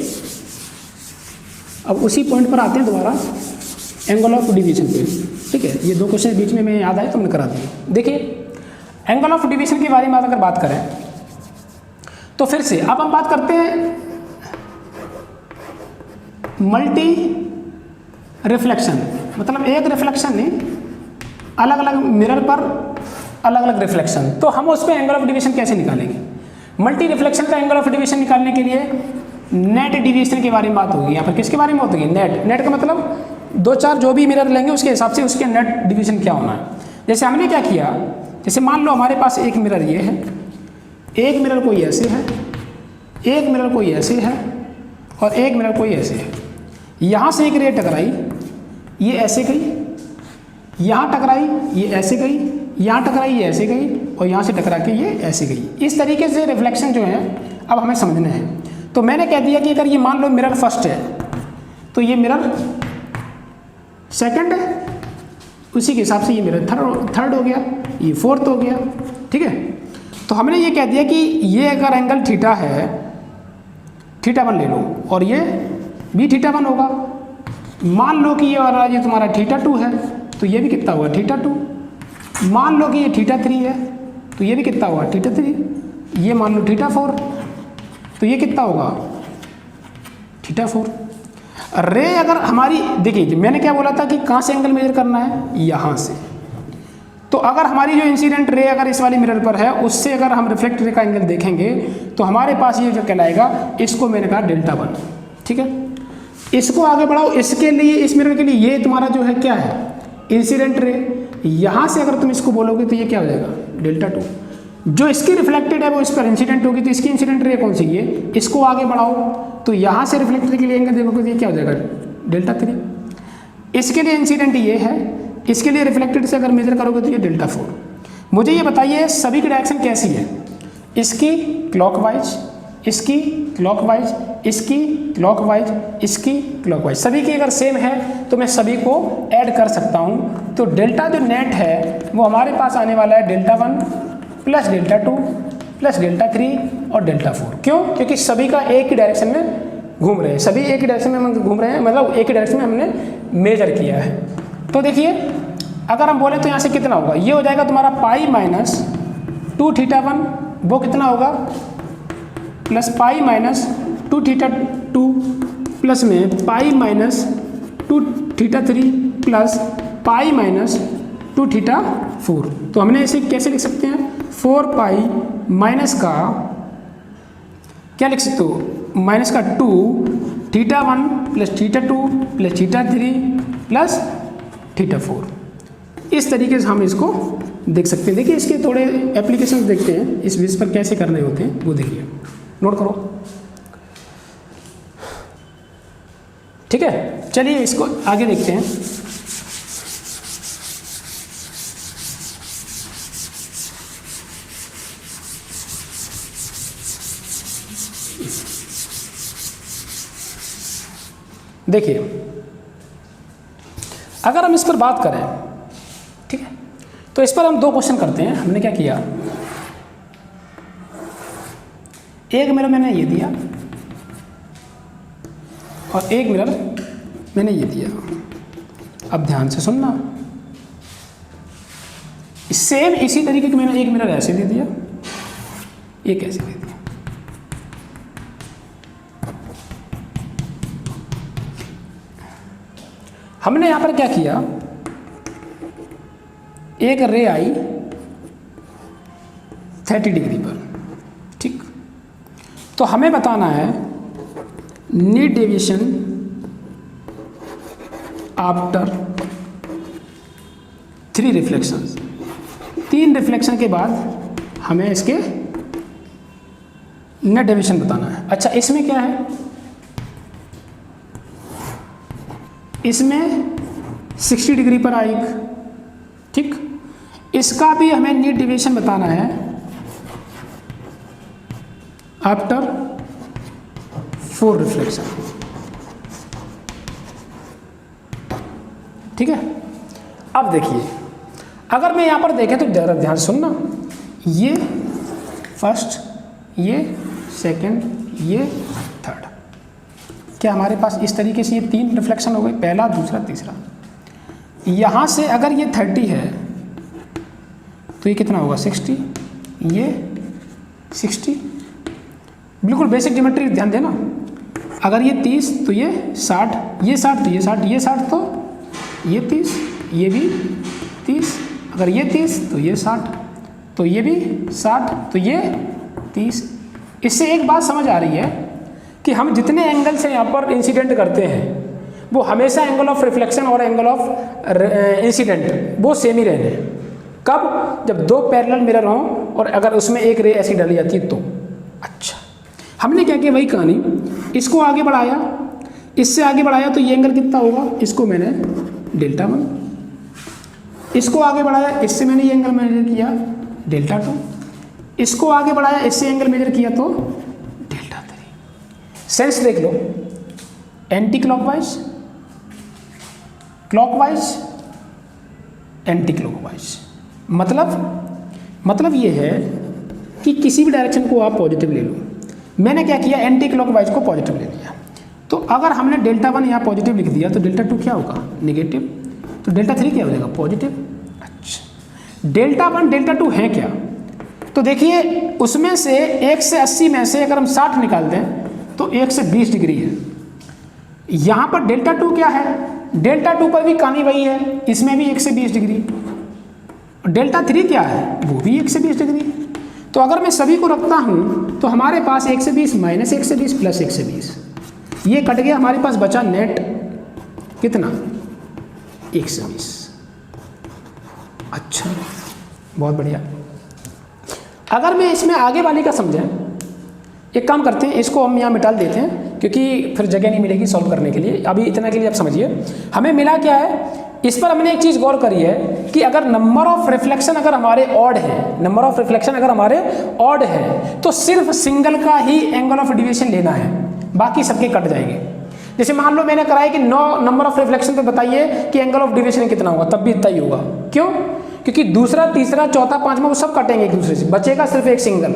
अब उसी पॉइंट पर आते हैं दोबारा, एंगल ऑफ डिवीजन पे, ठीक है। ये 2 क्वेश्चन बीच में मैं याद आए तो हमने करा दिए। देखिए एंगल ऑफ डिवीजन के बारे में अगर बात करें तो फिर से अब हम बात करते हैं मल्टी रिफ्लेक्शन, मतलब एक रिफ्लेक्शन नहीं, अलग अलग मिरर पर अलग अलग रिफ्लेक्शन। तो हम उस पर एंगल ऑफ डिवीजन कैसे निकालेंगे। मल्टी रिफ्लेक्शन का एंगल ऑफ डिवीजन निकालने के लिए नेट डिवीजन के बारे में बात होगी। यहाँ पर किसके बारे में होगी, नेट। नेट का मतलब 2-4 जो भी मिरर लेंगे उसके हिसाब से उसके नेट डिवीजन क्या होना है। जैसे हमने क्या किया, जैसे मान लो हमारे पास एक मिरर ये है, एक मिरर कोई ऐसे है, एक मिरर कोई ऐसे है और एक मिरर कोई ऐसे है। यहाँ से एक रे टकराई, ये ऐसे गई, यहाँ टकराई, ये ऐसे गई, यहाँ टकराई, ये ऐसे गई और यहाँ से टकरा के ये ऐसे गई। इस तरीके से रिफ्लेक्शन जो है अब हमें समझना है। तो मैंने कह दिया कि अगर ये मान लो मिरर फर्स्ट है तो ये मिरर सेकंड है, उसी के हिसाब से ये मिरर थर्ड हो गया, ये फोर्थ हो गया, ठीक है। तो हमने ये कह दिया कि ये अगर एंगल थीटा है, θ1 ले लो और ये भी θ1 होगा। मान लो कि ये वाला ये तुम्हारा θ2 है तो ये भी कितना हुआ θ2। मान लो कि ये θ3 है तो ये भी कितना हुआ θ3। ये मान लो θ4 तो ये कितना होगा θ4। रे अगर हमारी, देखिए मैंने क्या बोला था कि कहाँ से एंगल मेजर करना है, यहाँ से। तो अगर हमारी जो इंसिडेंट रे अगर इस वाली मिरर पर है उससे अगर हम रिफ्लेक्ट रे का एंगल देखेंगे तो हमारे पास ये जो कहलाएगा, इसको मैंने कहा δ1, ठीक है। इसको आगे बढ़ाओ, इसके लिए इस मिरर के लिए ये तुम्हारा जो है क्या है इंसिडेंट रे। यहाँ से अगर तुम इसको बोलोगे तो ये क्या हो जाएगा δ2। जो इसकी रिफ्लेक्टेड है वो इस पर इंसिडेंट होगी, तो इसकी इंसिडेंट रे कौन सी है, इसको आगे बढ़ाओ तो यहाँ से रिफ्लेक्टेड के लिए एंगल देखोगे तो ये क्या हो जाएगा δ3। इसके लिए इंसिडेंट ये है, इसके लिए रिफ्लेक्टेड से अगर मेजर करोगे तो ये δ4। मुझे ये बताइए सभी की डायरेक्शन कैसी है, इसकी क्लॉकवाइज, इसकी क्लॉकवाइज, इसकी क्लॉकवाइज, इसकी क्लॉकवाइज। सभी की अगर सेम है तो मैं सभी को ऐड कर सकता हूँ। तो डेल्टा जो नेट है वो हमारे पास आने वाला है δ1 प्लस δ2 प्लस δ3 और δ4। क्यों, क्योंकि सभी का एक ही डायरेक्शन में घूम रहे हैं, सभी एक ही डायरेक्शन में घूम रहे हैं, मतलब एक ही डायरेक्शन में हमने मेजर किया है। तो देखिए अगर हम बोले तो यहाँ से कितना होगा, ये हो जाएगा तुम्हारा पाई माइनस 2θ1, वो कितना होगा प्लस पाई माइनस 2θ2 प्लस में pi minus 2θ3 plus pi minus 2 theta 4। तो हमने इसे कैसे लिख सकते हैं, 4 पाई माइनस का क्या लिख सकते हो, माइनस का 2 theta 1 plus theta 2 plus theta 3 plus theta 4। इस तरीके से हम इसको देख सकते हैं। देखिए इसके थोड़े एप्लीकेशंस देखते हैं, इस बेस पर कैसे करने होते हैं वो देखिए, नोट करो। ठीक है, चलिए इसको आगे देखते हैं। देखिए अगर हम इस पर बात करें, ठीक है, तो इस पर हम 2 क्वेश्चन करते हैं। हमने क्या किया, एक मिरर मैंने ये दिया और एक मिरर मैंने ये दिया। अब ध्यान से सुनना, सेम इसी तरीके के मैंने एक मिरर ऐसे दे दिया, एक ऐसे दे दिया। हमने यहां पर क्या किया, एक रे आई 30 डिग्री पर, ठीक। तो हमें बताना है neat deviation after 3 reflections. 3 reflection के बाद हमें इसके नेट डेविएशन बताना है। अच्छा इसमें क्या है, इसमें 60 डिग्री पर आई, ठीक। इसका भी हमें नीट डेविएशन बताना है आफ्टर 4 रिफ्लेक्शन, ठीक है। अब देखिए अगर मैं यहां पर देखें तो जरा ध्यान सुनना, ये फर्स्ट, ये सेकंड, ये थर्ड, क्या हमारे पास इस तरीके से ये 3 रिफ्लेक्शन हो गए, पहला, दूसरा, तीसरा। यहां से अगर ये 30 है तो ये कितना होगा 60, ये 60, बिल्कुल बेसिक ज्योमेट्री ध्यान देना। अगर ये 30 तो ये 60, ये 60 तो ये 60, ये 60 तो ये 30, ये भी 30, अगर ये 30 तो ये 60, तो ये भी 60, तो ये 30। इससे एक बात समझ आ रही है कि हम जितने एंगल से यहाँ पर इंसिडेंट करते हैं वो हमेशा एंगल ऑफ रिफ्लेक्शन और एंगल ऑफ इंसिडेंट वो सेम ही रहने हैं। कब, जब 2 पैरेलल मिरर हों और अगर उसमें एक रे ऐसी डाली जाती है तो। अच्छा हमने क्या किया, वही कहानी, इसको आगे बढ़ाया, इससे आगे बढ़ाया तो ये एंगल कितना होगा, इसको मैंने डेल्टा 1, इसको आगे बढ़ाया, इससे मैंने ये एंगल मेजर किया डेल्टा 2, इसको आगे बढ़ाया, इससे एंगल मेजर किया तो डेल्टा 3। सेंस देख लो, anticlockwise, clockwise, anticlockwise. मतलब ये है कि किसी भी डायरेक्शन को आप पॉजिटिव ले लो। मैंने क्या किया, एंटी क्लॉकवाइज को पॉजिटिव ले लिया। तो अगर हमने डेल्टा 1 यहाँ पॉजिटिव लिख दिया तो डेल्टा 2 क्या होगा, नेगेटिव, तो डेल्टा 3 क्या हो जाएगा, पॉजिटिव। अच्छा डेल्टा 1 डेल्टा 2 है क्या, तो देखिए उसमें से 1 से 80 में से अगर हम 60 निकाल दें तो 1 से 20 डिग्री है। यहाँ पर डेल्टा 2 क्या है, डेल्टा 2 पर भी कहानी वही है, इसमें भी 1 से 20 डिग्री। डेल्टा 3 क्या है, वो भी 1 से 20 डिग्री। तो अगर मैं सभी को रखता हूँ तो हमारे पास 1 से 20 माइनस 1 से 20 प्लस 1 से 20, ये कट गया, हमारे पास बचा नेट कितना, 1 से 20। अच्छा बहुत बढ़िया। अगर मैं इसमें आगे वाली का समझें, एक काम करते हैं, इसको हम यहाँ मिटा देते हैं क्योंकि फिर जगह नहीं मिलेगी सॉल्व करने के लिए। अभी इतना के लिए आप समझिए हमें मिला क्या है। इस पर हमने एक चीज़ गौर करी है कि अगर नंबर ऑफ रिफ्लेक्शन अगर हमारे ऑड है, नंबर ऑफ रिफ्लेक्शन अगर हमारे ऑड है तो सिर्फ सिंगल का ही एंगल ऑफ डिविएशन लेना है, बाकी सबके कट जाएंगे। जैसे मान लो मैंने कराया कि 9 नंबर ऑफ रिफ्लेक्शन पे बताइए कि एंगल ऑफ डिविएशन कितना होगा, तब भी इतना ही होगा। क्यों, क्योंकि दूसरा, तीसरा, चौथा, पांचवा वो सब कटेंगे एक दूसरे से, बचेगा सिर्फ एक सिंगल।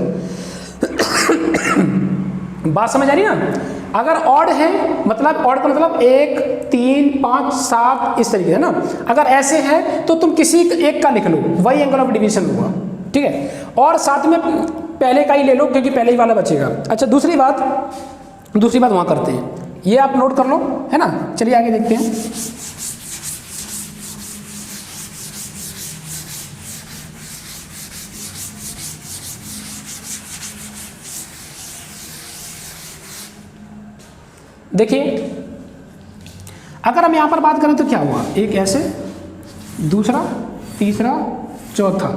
बात समझ आ रही ना। अगर ऑड है मतलब ऑड का मतलब 1, 3, 5, 7 इस तरीके है ना। अगर ऐसे है तो तुम किसी एक का लिख लो, वही एंगल ऑफ डिवीजन होगा, ठीक है। और साथ में पहले का ही ले लो क्योंकि पहले ही वाला बचेगा। अच्छा दूसरी बात वहाँ करते हैं, ये आप नोट कर लो, है ना। चलिए आगे देखते हैं। देखिए अगर हम यहाँ पर बात करें तो क्या हुआ, एक ऐसे, दूसरा, तीसरा, चौथा,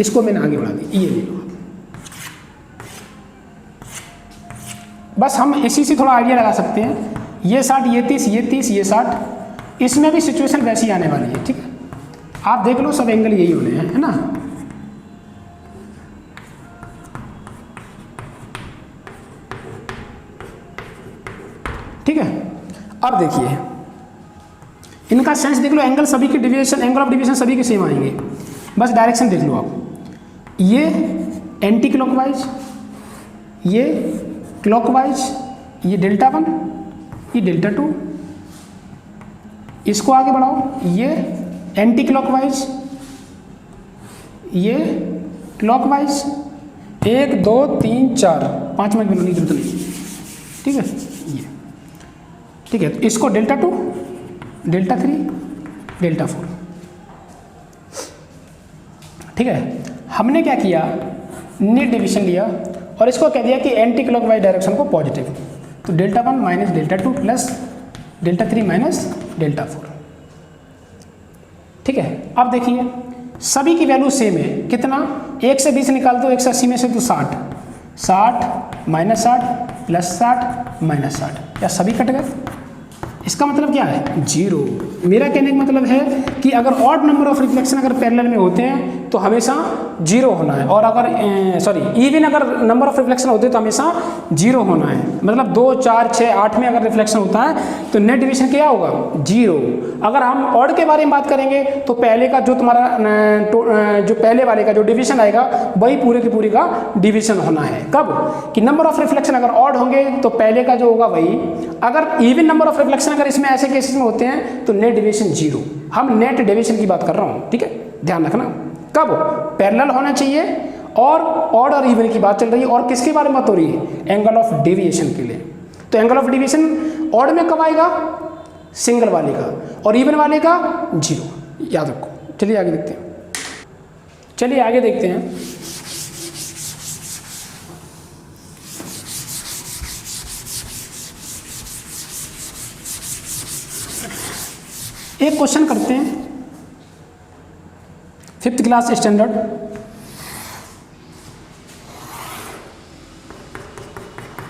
इसको मैंने आगे बढ़ा दी, ये भी। बस हम इसी से थोड़ा आइडिया लगा सकते हैं, ये 60, ये 30, ये 30, ये 60, इसमें भी सिचुएशन वैसी आने वाली है। ठीक है, आप देख लो सब एंगल यही होने हैं, है ना। ठीक है, अब देखिए इनका सेंस देख लो, एंगल सभी की डिविएशन, एंगल ऑफ डिविएशन सभी के सेम आएंगे, बस डायरेक्शन देख लो आप। ये एंटी क्लॉकवाइज, ये क्लॉकवाइज, ये डेल्टा 1, ये डेल्टा 2, इसको आगे बढ़ाओ, ये एंटी क्लॉकवाइज, ये क्लॉकवाइज, 1 2 3 4 5 मिनट बनाने की जरूरत नहीं। ठीक है, ये ठीक है, तो इसको डेल्टा 2, डेल्टा 3, डेल्टा 4। ठीक है, हमने क्या किया, नेट डिवीजन लिया और इसको कह दिया कि एंटी क्लॉकवाइज डायरेक्शन को पॉजिटिव, तो delta 1 minus delta 2 plus delta 3 minus delta 4। ठीक है, अब देखिए सभी की वैल्यू सेम है, कितना, 1 से 20 निकाल दो, 1 से 80 में से, तो 60, 60 माइनस 60 प्लस 60 माइनस 60, क्या सभी कट गए। इसका मतलब क्या है, 0। मेरा कहने का मतलब है कि अगर ऑड नंबर ऑफ रिफ्लेक्शन अगर पैरेलल में होते हैं तो हमेशा 0 होना है, और अगर इवन अगर नंबर ऑफ रिफ्लेक्शन होते हैं तो हमेशा 0 होना है। मतलब 2 4 6 8 में अगर रिफ्लेक्शन होता है तो नेट डिवीजन क्या होगा, 0। अगर हम ऑड के बारे में बात करेंगे तो पहले का जो तुम्हारा जो पहले वाले का जो डिवीजन आएगा वही पूरे की पूरी का डिवीजन होना है। कब, कि नंबर ऑफ रिफ्लेक्शन अगर ऑड होंगे तो पहले का जो होगा वही, अगर इवन नंबर ऑफ रिफ्लेक्शन अगर इसमें ऐसे केसेस में होते हैं तो नेट डिवीजन 0। हम नेट डिवीजन की बात कर रहा हूँ, ठीक है, ध्यान रखना। कब, पैरेलल होना चाहिए और ऑड और इवन की बात चल रही है, और किसके बारे में बात हो रही है, एंगल ऑफ डेविएशन के लिए। तो एंगल ऑफ डेविएशन ऑड में कब आएगा, सिंगल वाले का, और इवन वाले का 0, याद रखो। चलिए आगे देखते हैं, चलिए आगे देखते हैं। एक क्वेश्चन करते हैं 5th क्लास स्टैंडर्ड।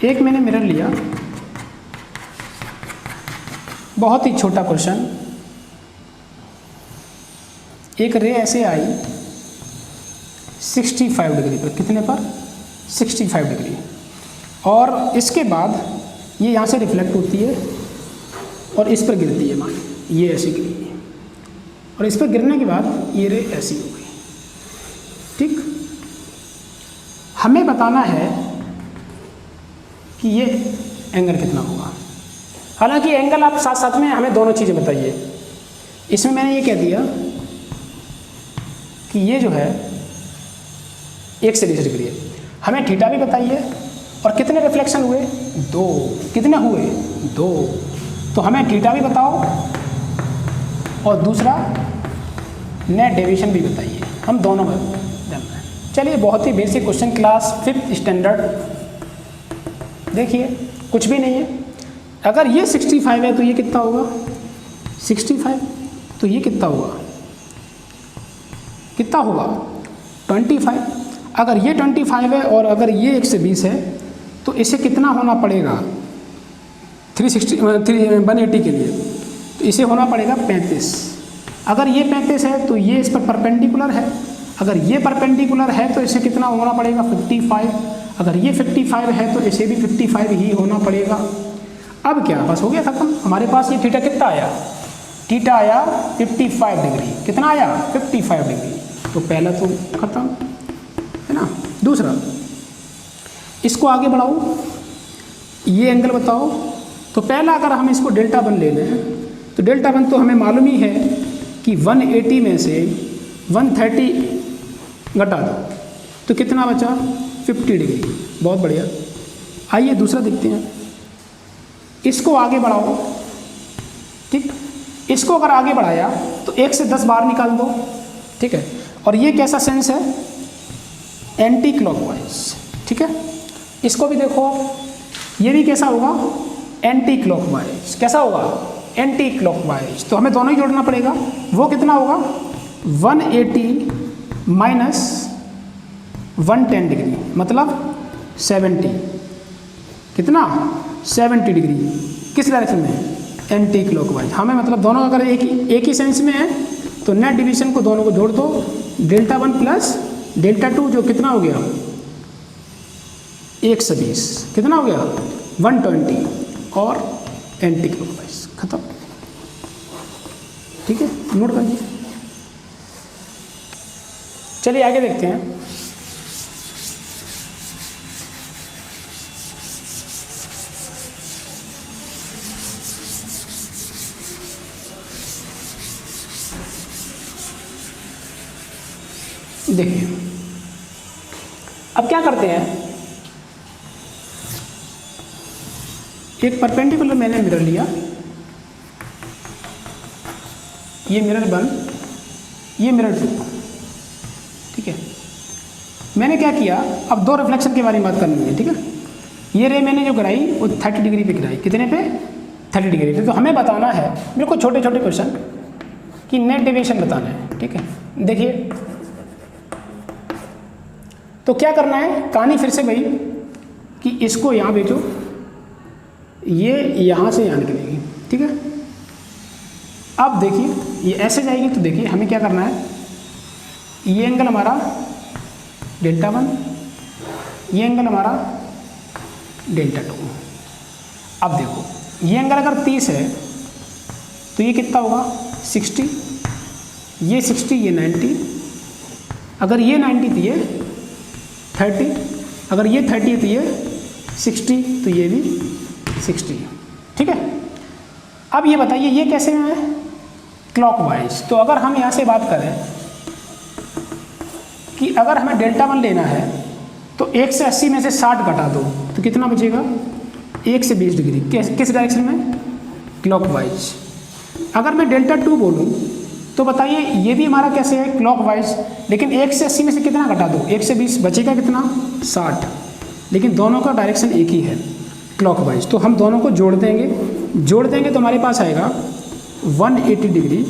एक मैंने मिरर लिया, बहुत ही छोटा क्वेश्चन। एक रे ऐसे आई 65 डिग्री पर, कितने पर, 65 डिग्री, और इसके बाद ये यहाँ से रिफ्लेक्ट होती है और इस पर गिरती है, मान ये ऐसी गिरी, और इस पर गिरने के बाद ये रे ऐसी हो गई। ठीक, हमें बताना है कि ये एंगल कितना होगा। हालांकि एंगल आप साथ साथ में हमें दोनों चीज़ें बताइए। इसमें मैंने ये कह दिया कि ये जो है 120 डिग्री है, हमें थीटा भी बताइए, और कितने रिफ्लेक्शन हुए, 2, कितने हुए, 2, तो हमें थीटा भी बताओ और दूसरा नेट डेविएशन भी बताइए, हम दोनों में जानना है। चलिए, बहुत ही basic question, class 5th standard. देखिए कुछ भी नहीं है, अगर ये 65 है तो ये कितना होगा, 65, तो ये कितना होगा, कितना होगा, 25। अगर ये 25 है और अगर ये 120 है तो इसे कितना होना पड़ेगा, 180 के लिए, तो इसे होना पड़ेगा 35। अगर ये 35 है तो ये इस पर परपेंडिकुलर है, अगर ये परपेंडिकुलर है तो इसे कितना होना पड़ेगा, 55। अगर ये 55 है तो इसे भी 55 ही होना पड़ेगा। अब क्या, बस हो गया खत्म। हमारे पास ये थीटा कितना आया, थीटा आया 55 डिग्री, कितना आया, 55 डिग्री। तो पहला तो खत्म है ना। दूसरा, इसको आगे बढ़ाओ, ये एंगल बताओ। तो पहला अगर हम इसको डेल्टा 1 ले लें तो डेल्टा 1 तो हमें मालूम ही है कि 180 में से 130 घटा दो तो कितना बचा, 50 डिग्री। बहुत बढ़िया। आइए दूसरा देखते हैं, इसको आगे बढ़ाओ। ठीक, इसको अगर आगे बढ़ाया तो 1 से 10 बार निकाल दो। ठीक है, और ये कैसा सेंस है, एंटी क्लॉकवाइज। ठीक है, इसको भी देखो, ये भी कैसा होगा, एंटी क्लॉकवाइज। कैसा होगा? Anti clockwise. तो हमें दोनों ही जोड़ना पड़ेगा। वो कितना होगा? 180 माइनस 110 डिग्री मतलब 70। कितना? 70 डिग्री। किस डायरेक्शन में? Anti clockwise. हमें मतलब दोनों अगर एक ही सेंस में है तो नेट डिवीजन को दोनों को जोड़ दो। Δ1 प्लस Δ2 जो कितना हो गया? 120। कितना हो गया? 120 और एंटी क्लॉकवाइज। खत्म। ठीक है, नोट कर लीजिए। चलिए आगे देखते हैं। देखिए अब क्या करते हैं, एक परपेंडिकुलर मैंने मिरर लिया, ये मिरर 1, ये मिरर 2। ठीक है, मैंने क्या किया, अब दो रिफ्लेक्शन के बारे में बात करनी है। ठीक है, ये रे मैंने जो कराई वो 30 डिग्री पे कराई। कितने पे? 30 डिग्री पे। तो हमें बताना है, मेरे को छोटे छोटे क्वेश्चन कि नेट डेविएशन बताना है। ठीक है, देखिए तो क्या करना है, कहानी फिर से वही कि इसको यहाँ भेजो, ये यहाँ से यहाँ निकलेगी। ठीक है, अब देखिए ये ऐसे जाएगी तो देखिए हमें क्या करना है, ये एंगल हमारा Δ1, ये एंगल हमारा Δ2। अब देखो ये एंगल अगर 30 है तो ये कितना होगा? 60, ये 60, ये 90। अगर ये 90 तो ये 30, अगर ये 30 है तो ये 60, तो ये भी 60। ठीक है, अब ये बताइए ये कैसे है? क्लॉकवाइज। तो अगर हम यहाँ से बात करें कि अगर हमें Δ1 लेना है तो 1 से 80 में से 60 घटा दो तो कितना बचेगा? 1 से 20 डिग्री। किस डायरेक्शन में? क्लॉकवाइज। अगर मैं Δ2 बोलूँ तो बताइए ये भी हमारा कैसे है? क्लॉकवाइज। लेकिन 1 से 80 में से कितना घटा दो? 1 से 20 बचेगा कितना? 60। लेकिन दोनों का डायरेक्शन एक ही है, क्लॉकवाइज। तो हम दोनों को जोड़ देंगे तो हमारे पास आएगा 180 डिग्री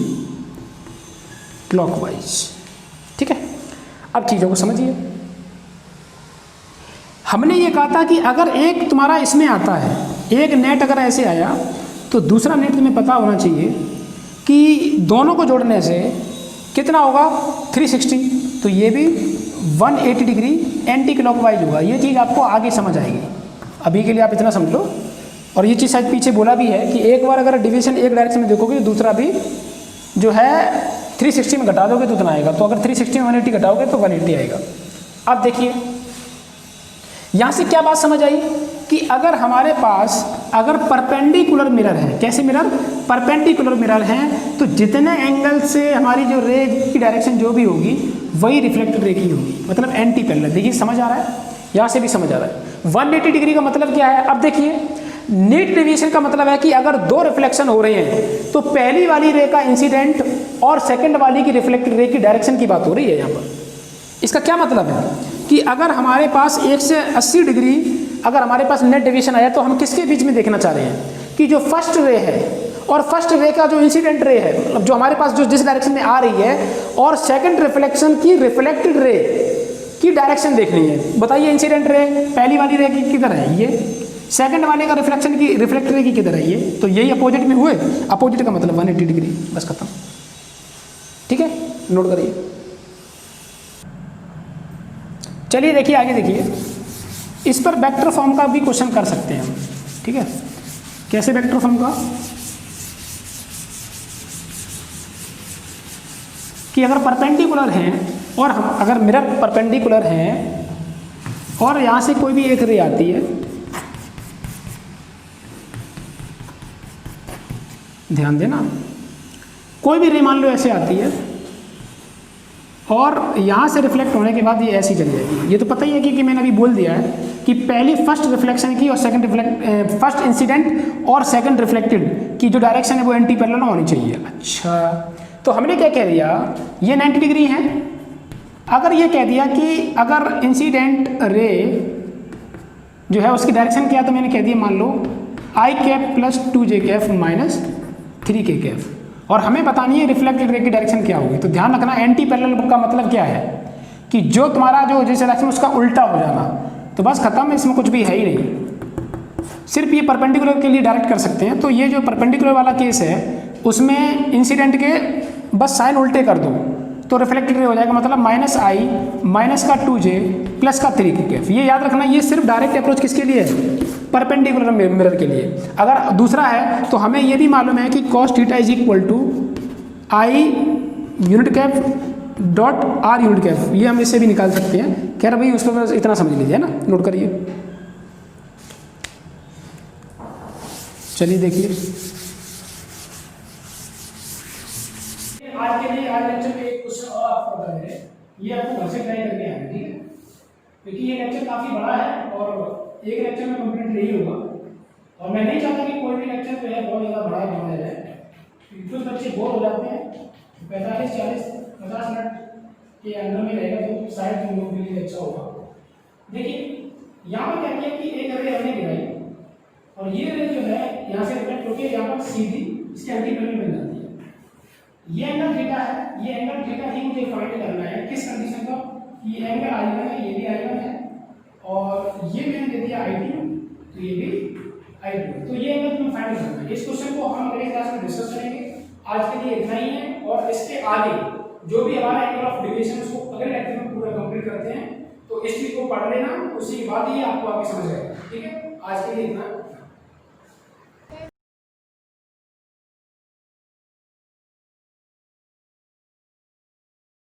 क्लॉकवाइज। ठीक है, अब चीज़ों को समझिए। हमने ये कहा था कि अगर एक तुम्हारा इसमें आता है, एक नेट अगर ऐसे आया तो दूसरा नेट तुम्हें पता होना चाहिए कि दोनों को जोड़ने से कितना होगा? 360। तो ये भी 180 डिग्री एंटी क्लॉकवाइज होगा। ये चीज़ आपको आगे समझ आएगी, अभी के लिए आप इतना समझ लो। और ये चीज़ शायद पीछे बोला भी है कि एक बार अगर डिवीजन एक डायरेक्शन में देखोगे दूसरा भी जो है 360 में घटा दोगे तो उतना आएगा। तो अगर 360 में 180 घटाओगे तो 180 आएगा। अब देखिए यहाँ से क्या बात समझ आई कि अगर हमारे पास अगर परपेंडिकुलर मिरर है, कैसे मिरर? परपेंडिकुलर मिरर हैं, तो जितने एंगल से हमारी जो रे की डायरेक्शन जो भी होगी वही रिफ्लेक्टेड रे की होगी, मतलब एंटी पैरेलल। देखिए समझ आ रहा है, यहाँ से भी समझ आ रहा है। 180 डिग्री का मतलब क्या है? अब देखिए नेट डेविएशन का मतलब है कि अगर दो रिफ्लेक्शन हो रहे हैं तो पहली वाली रे का इंसिडेंट और सेकंड वाली की रिफ्लेक्टेड रे की डायरेक्शन की बात हो रही है यहाँ पर। इसका क्या मतलब है कि अगर हमारे पास 1 से 80 डिग्री अगर हमारे पास नेट डेविएशन आया तो हम किसके बीच में देखना चाह रहे हैं कि जो फर्स्ट रे है और फर्स्ट रे का जो इंसिडेंट रे है, मतलब जो हमारे पास जो जिस डायरेक्शन में आ रही है, और सेकंड रिफ्लेक्शन की रिफ्लेक्टेड रे की डायरेक्शन देखनी है। बताइए इंसिडेंट रे पहली वाली रे की किधर है? ये। सेकंड वाले का रिफ्लेक्शन की रिफ्लेक्टेड रे की किधर है? ये। तो यही अपोजिट में हुए, अपोजिट का मतलब 180 डिग्री। बस खत्म। ठीक है, नोट करिए। चलिए देखिए आगे देखिए, इस पर वेक्टर फॉर्म का भी क्वेश्चन कर सकते हैं हम। ठीक है, कैसे वेक्टर फॉर्म का? कि अगर परपेंडिकुलर हैं और हम अगर मिरर परपेंडिकुलर हैं और यहाँ से कोई भी एक रे आती है, ध्यान देना, कोई भी रे मान लो ऐसे आती है और यहाँ से रिफ्लेक्ट होने के बाद ये ऐसी चली जाएगी। ये तो पता ही है कि मैंने अभी बोल दिया है कि पहली फर्स्ट रिफ्लेक्शन की और सेकंड फर्स्ट इंसिडेंट और सेकंड रिफ्लेक्टेड की जो डायरेक्शन है वो एंटी पैरेलल होनी चाहिए। अच्छा, तो हमने क्या कह दिया? ये 90 डिग्री है। अगर ये कह दिया कि अगर इंसिडेंट रे जो है उसकी डायरेक्शन क्या, तो मैंने कह दिया मान लो i cap plus 2j cap minus 3k cap, और हमें बतानी है रिफ्लेक्टेड रे की डायरेक्शन क्या होगी। तो ध्यान रखना एंटी पैरेलल का मतलब क्या है कि जो तुम्हारा जो जैसे डायरेक्शन उसका उल्टा हो जाना, तो बस खत्म, इसमें कुछ भी है ही नहीं। सिर्फ ये परपेंडिकुलर के लिए डायरेक्ट कर सकते हैं। तो ये जो परपेंडिकुलर वाला केस है उसमें इंसिडेंट के बस साइन उल्टे कर दो तो रिफ्लेक्टेड रे हो जाएगा, मतलब माइनस आई माइनस का 2j प्लस का 3k कैफ। ये याद रखना, ये सिर्फ डायरेक्ट अप्रोच किसके लिए है, परपेंडिकुलर मिरर के लिए। अगर दूसरा है तो हमें ये भी मालूम है कि cos theta is equal to I unit cap dot R unit cap, ये हम इससे भी निकाल सकते हैं। खैर भाई उसको बस इतना समझ लीजिए है ना, नोट करिए। चलिए देखिए आज के लिए आज लेक्चर में एक क्वेश्चन और आपको बता दे रहे हैं, ये आपको घर से ट्राई करके आना है, ठीक है, क्योंकि ये लेक्चर काफी बड़ा है और एक लेक्चर में कंप्लीट नहीं होगा, और मैं नहीं चाहता कि कोई भी लेक्चर जो है बहुत ज़्यादा बड़ा बनाया जाए, कुछ बच्चे बोर हो जाते हैं। 45, 40, 50 मिनट के अंदर में रहेगा तो शायद तुम लोगों के लिए अच्छा होगा। देखिए यहाँ पर क्या किया कि एक रे हमने गिराई और ये रे जो है यहाँ से रिफ्लेक्ट होकर यहाँ पर सीधी इसके एंटी पैरेलल बन जाती है। ये एंगल थीटा है, ये एंगल थीटा ही मुझे फाइंड करना है किस कंडीशन का, ये एंगल I1 है, ये भी I1 है, और ये मैंने दे दिया I2, तो ये भी I2, तो ये एंगल तुम्हें फाइंड करना है। इस क्वेश्चन को हम अगले क्लास में डिस्कस करेंगे। आज के लिए इतना ही है, और इसके आगे जो भी हमारा एंगल ऑफ डेविएशन उसको अगले लेक्चर में पूरा कंप्लीट करते हैं, तो इस चीज को पढ़ लेना, उसी के बाद ही आपको आगे समझ आएगा। ठीक है, आज के लिए इतना।